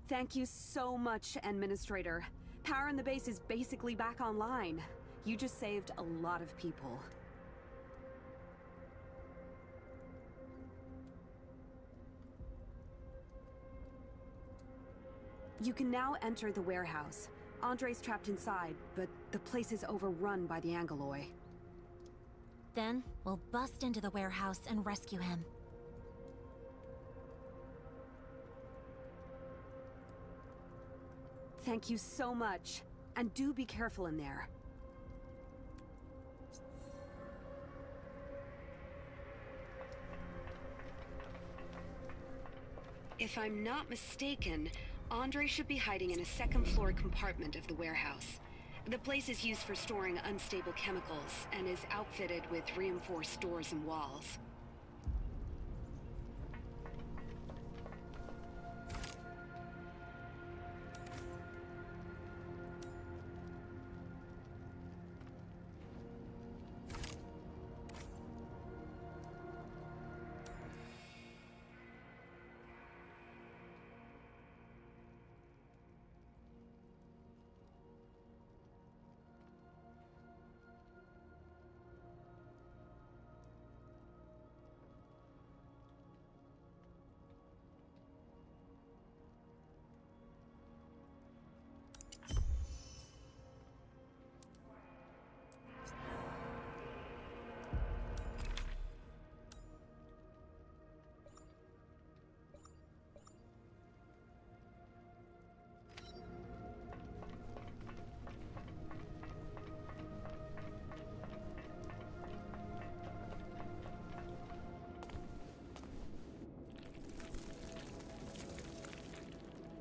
Thank you so much, Administrator. Power in the base is basically back online. You just saved a lot of people. You can now enter the warehouse. Andre's trapped inside, but the place is overrun by the Angloy. Then, we'll bust into the warehouse and rescue him. Thank you so much. And do be careful in there. If I'm not mistaken, Andre should be hiding in a second-floor compartment of the warehouse. The place is used for storing unstable chemicals and is outfitted with reinforced doors and walls.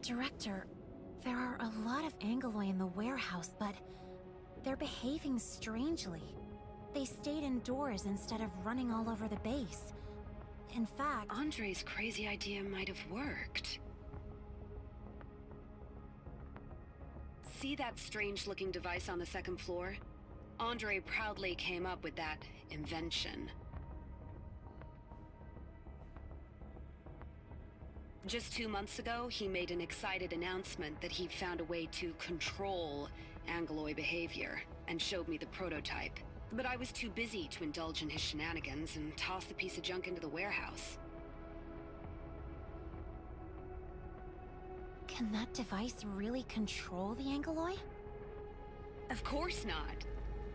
Director, there are a lot of Angoloi in the warehouse, but they're behaving strangely. They stayed indoors instead of running all over the base. In fact, Andre's crazy idea might have worked. See that strange-looking device on the second floor? Andre proudly came up with that invention. Just 2 months ago, he made an excited announcement that he'd found a way to control Angoloi behavior, and showed me the prototype. But I was too busy to indulge in his shenanigans and tossed the piece of junk into the warehouse. Can that device really control the Angoloi? Of course not.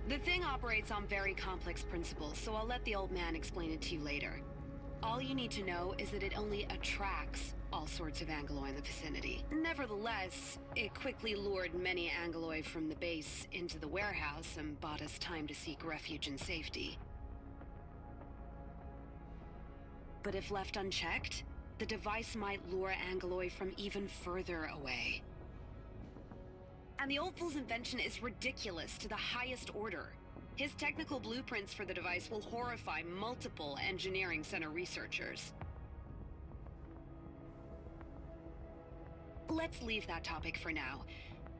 The thing operates on very complex principles, so I'll let the old man explain it to you later. All you need to know is that it only attracts all sorts of Angoloi in the vicinity. Nevertheless, it quickly lured many Angoloi from the base into the warehouse and bought us time to seek refuge and safety. But if left unchecked, the device might lure Angoloi from even further away. And the old fool's invention is ridiculous to the highest order. His technical blueprints for the device will horrify multiple engineering center researchers. Let's leave that topic for now.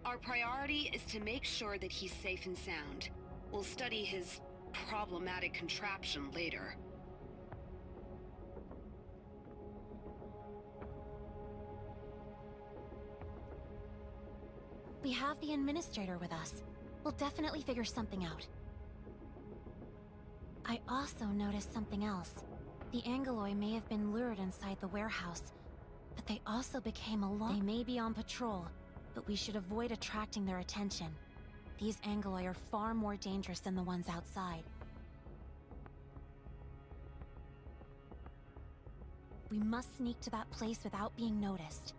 Our priority is to make sure that he's safe and sound. We'll study his problematic contraption later. We have the administrator with us. We'll definitely figure something out. I also noticed something else. The Angoloi may have been lured inside the warehouse, but they also became alarmed. They may be on patrol, but we should avoid attracting their attention. These Angoloi are far more dangerous than the ones outside. We must sneak to that place without being noticed.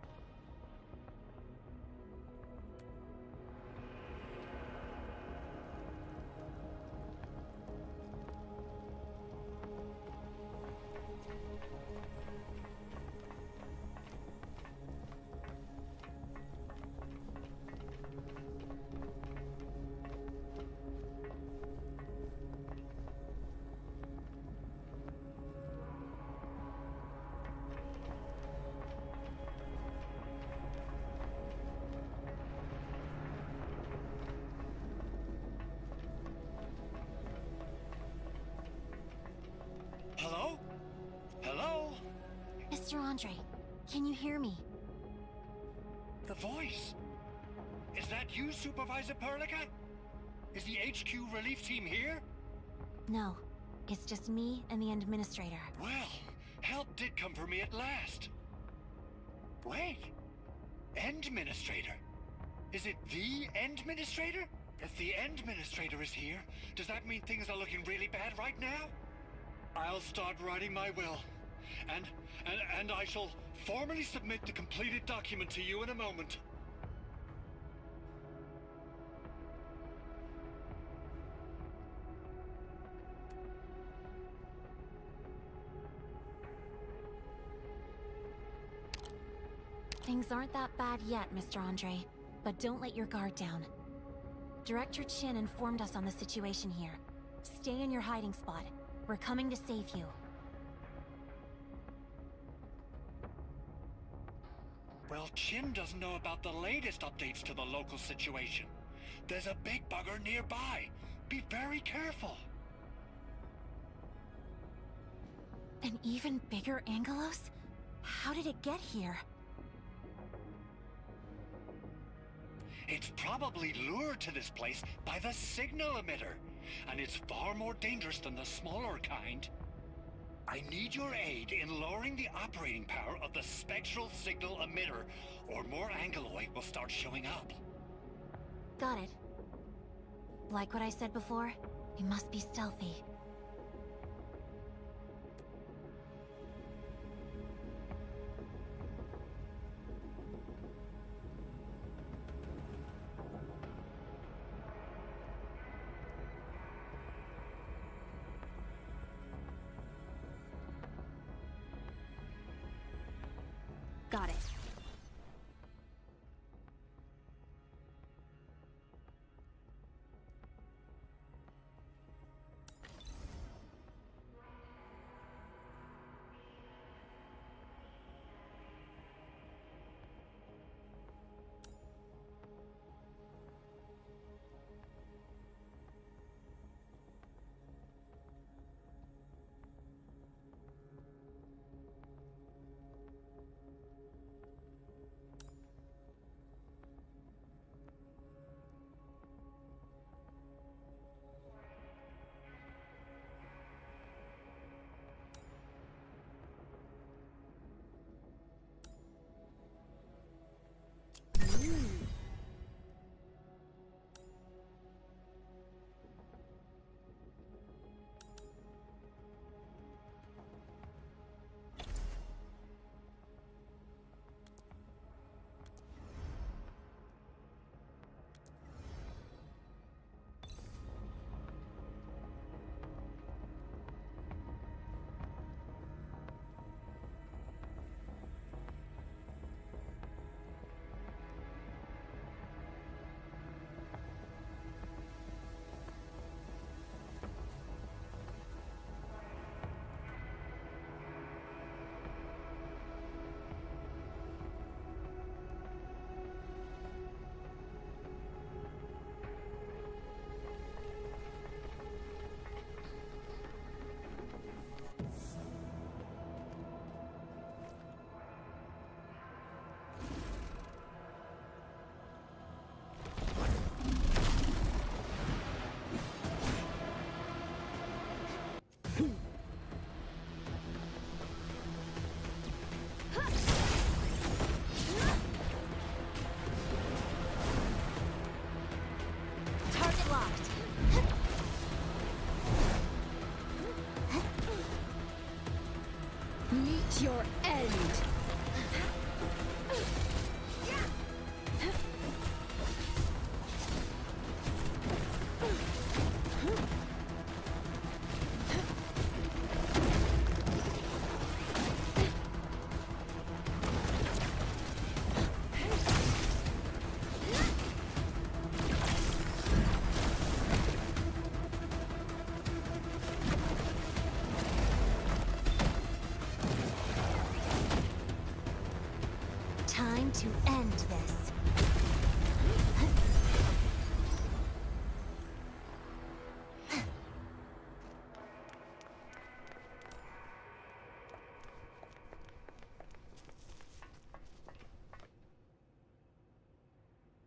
Hello? Hello? Mr. Andre, can you hear me? The voice. Is that you, Supervisor Perlica? Is the HQ relief team here? No, it's just me and the administrator. Well, help did come for me at last. Wait. Endministrator? Is it the Endministrator? If the Endministrator is here, does that mean things are looking really bad right now? I'll start writing my will. And I shall formally submit the completed document to you in a moment. Things aren't that bad yet, Mr. Andre, but don't let your guard down. Director Chin informed us on the situation here. Stay in your hiding spot. We're coming to save you. Well, Chin doesn't know about the latest updates to the local situation. There's a big bugger nearby. Be very careful. An even bigger Angelos? How did it get here? It's probably lured to this place by the signal emitter, and it's far more dangerous than the smaller kind. I need your aid in lowering the operating power of the spectral signal emitter, or more Angoloi will start showing up. Got it. Like what I said before, we must be stealthy. Got it. to end this.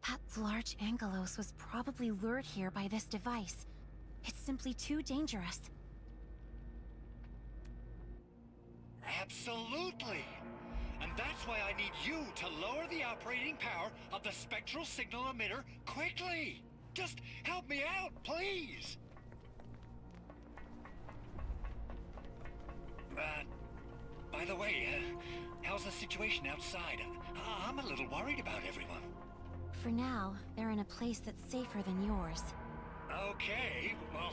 That large Angelos was probably lured here by this device. It's simply too dangerous. Absolutely! And that's why I need you to lower the operating power of the spectral signal emitter quickly! Just help me out, please! By the way, how's the situation outside? I'm a little worried about everyone. For now, they're in a place that's safer than yours. Okay, well,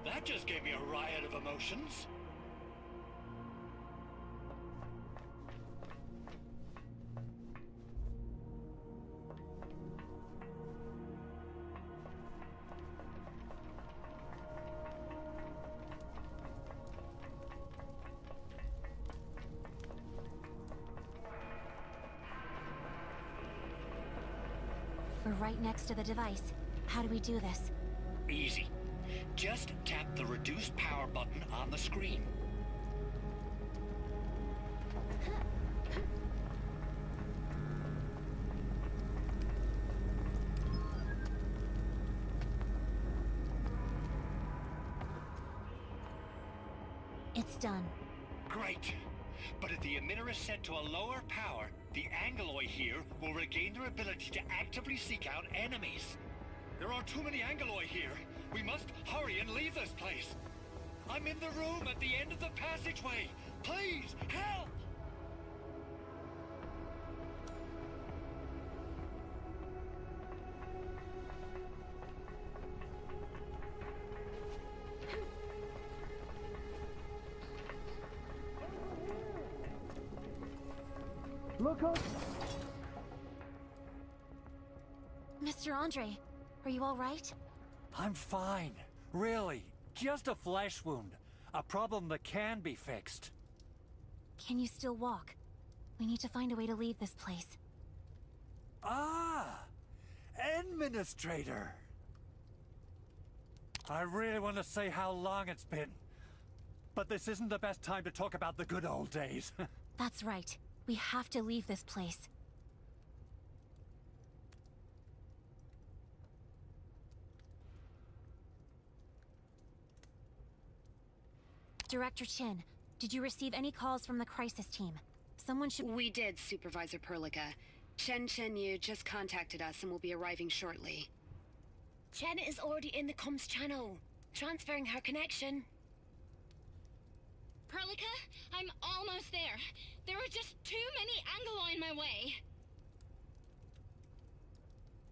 that just gave me a riot of emotions. We're right next to the device. How do we do this? Easy. Just tap the reduced power button on the screen. It's done. Great. But if the emitter is set to a lower power, the Angeloi here will regain their ability to actively seek out enemies. There are too many Angeloi here. We must hurry and leave this place. I'm in the room at the end of the passageway. Please, help! Look up! Mr. Andre, are you all right? I'm fine. Really. Just a flesh wound. A problem that can be fixed. Can you still walk? We need to find a way to leave this place. Ah! Administrator! I really want to say how long it's been. But this isn't the best time to talk about the good old days. That's right. We have to leave this place. Director Chin, did you receive any calls from the crisis team? Someone should— We did, Supervisor Perlica. Chen Yu just contacted us and will be arriving shortly. Chen is already in the comms channel, transferring her connection. Perlica, I'm almost there. There are just too many Angeloi in my way.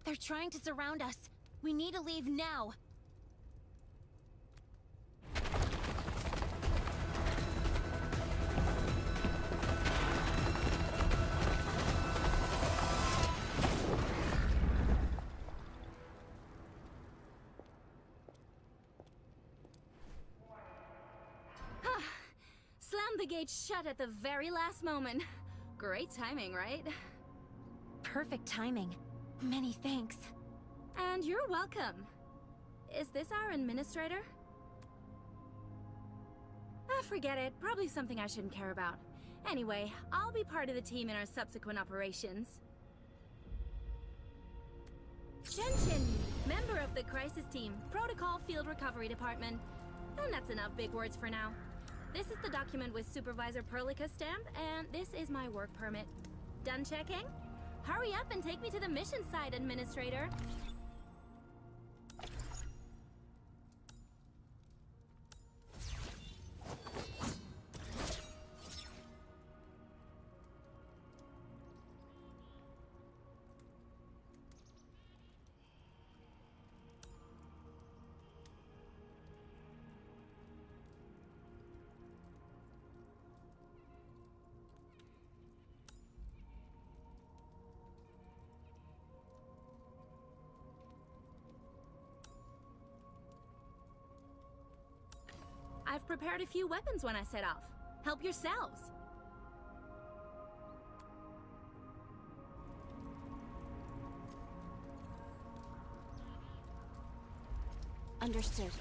They're trying to surround us. We need to leave now. Slam the gate shut at the very last moment. Great timing, right? Perfect timing. Many thanks. And you're welcome. Is this our administrator? Forget it. Probably something I shouldn't care about. Anyway, I'll be part of the team in our subsequent operations. Chen, member of the crisis team, Protocol Field Recovery Department. And that's enough big words for now. This is the document with Supervisor Perlica's stamp, and this is my work permit. Done checking? Hurry up and take me to the mission site, Administrator. I've prepared a few weapons when I set off. Help yourselves. Understood.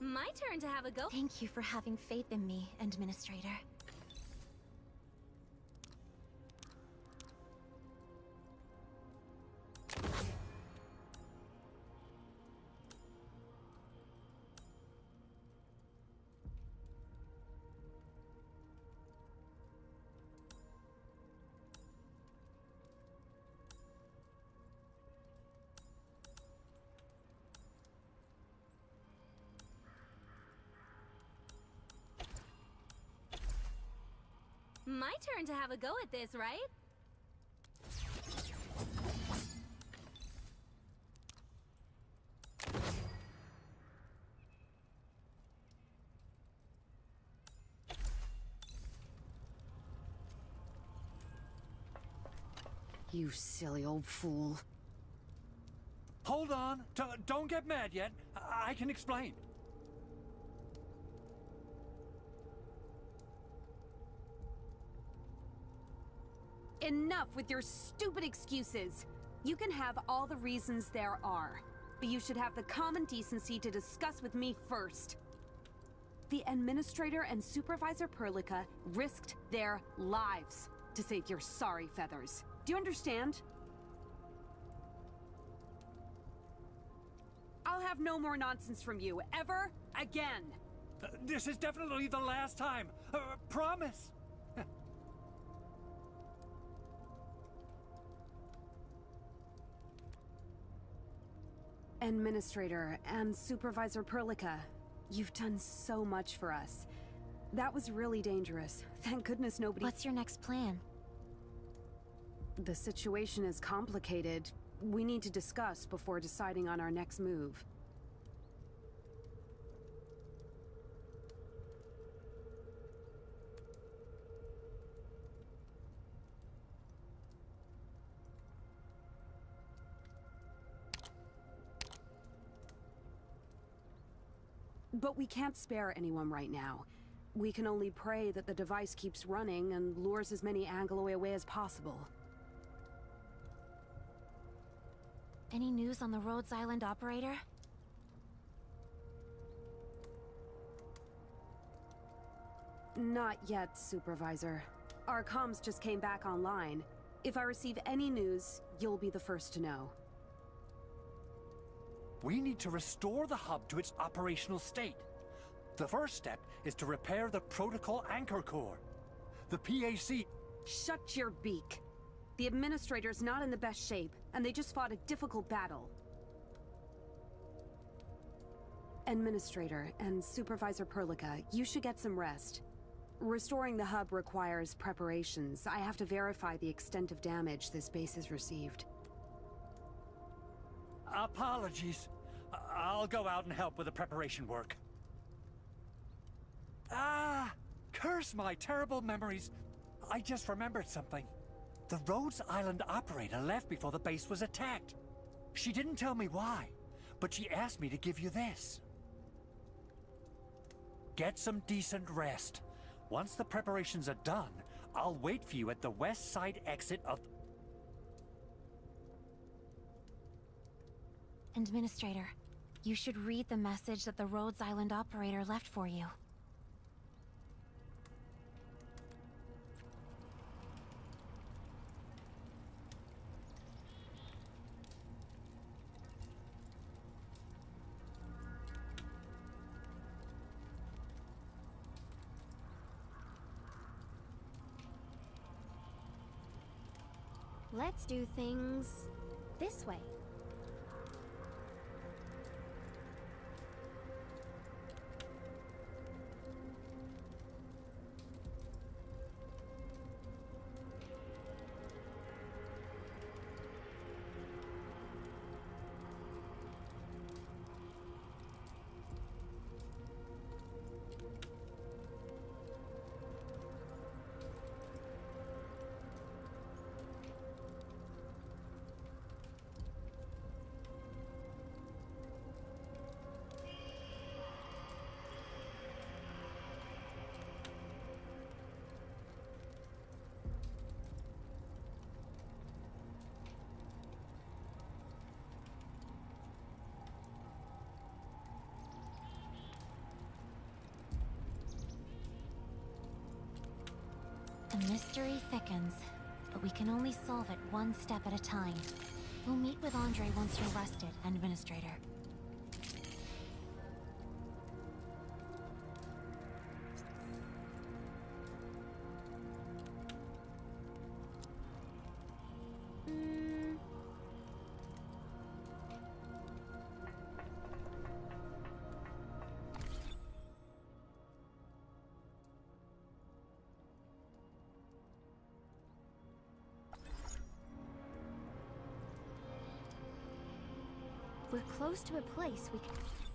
My turn to have a go. Thank you for having faith in me, Administrator. My turn to have a go at this, right? You silly old fool. Hold on. Don't get mad yet. I can explain. Enough with your stupid excuses. You can have all the reasons there are, but you should have the common decency to discuss with me first. The Administrator and Supervisor Perlica risked their lives to save your sorry feathers. Do you understand? I'll have no more nonsense from you, ever again. This is definitely the last time. Promise. Administrator and Supervisor Perlica, you've done so much for us. That was really dangerous. Thank goodness nobody— What's your next plan? The situation is complicated. We need to discuss before deciding on our next move. But we can't spare anyone right now. We can only pray that the device keeps running and lures as many Angloi away as possible. Any news on the Rhodes Island operator? Not yet, Supervisor. Our comms just came back online. If I receive any news, you'll be the first to know. We need to restore the hub to its operational state. The first step is to repair the protocol anchor core. The PAC... Shut your beak. The Administrator's not in the best shape, and they just fought a difficult battle. Administrator and Supervisor Perlica, you should get some rest. Restoring the hub requires preparations. I have to verify the extent of damage this base has received. Apologies. I'll go out and help with the preparation work. Ah! Curse my terrible memories. I just remembered something. The Rhodes Island operator left before the base was attacked. She didn't tell me why, but she asked me to give you this. Get some decent rest. Once the preparations are done, I'll wait for you at the west side exit of... Administrator, you should read the message that the Rhodes Island operator left for you. Let's do things this way. The mystery thickens, but we can only solve it one step at a time. We'll meet with Andre once you're rested, Administrator. We're close to a place we can...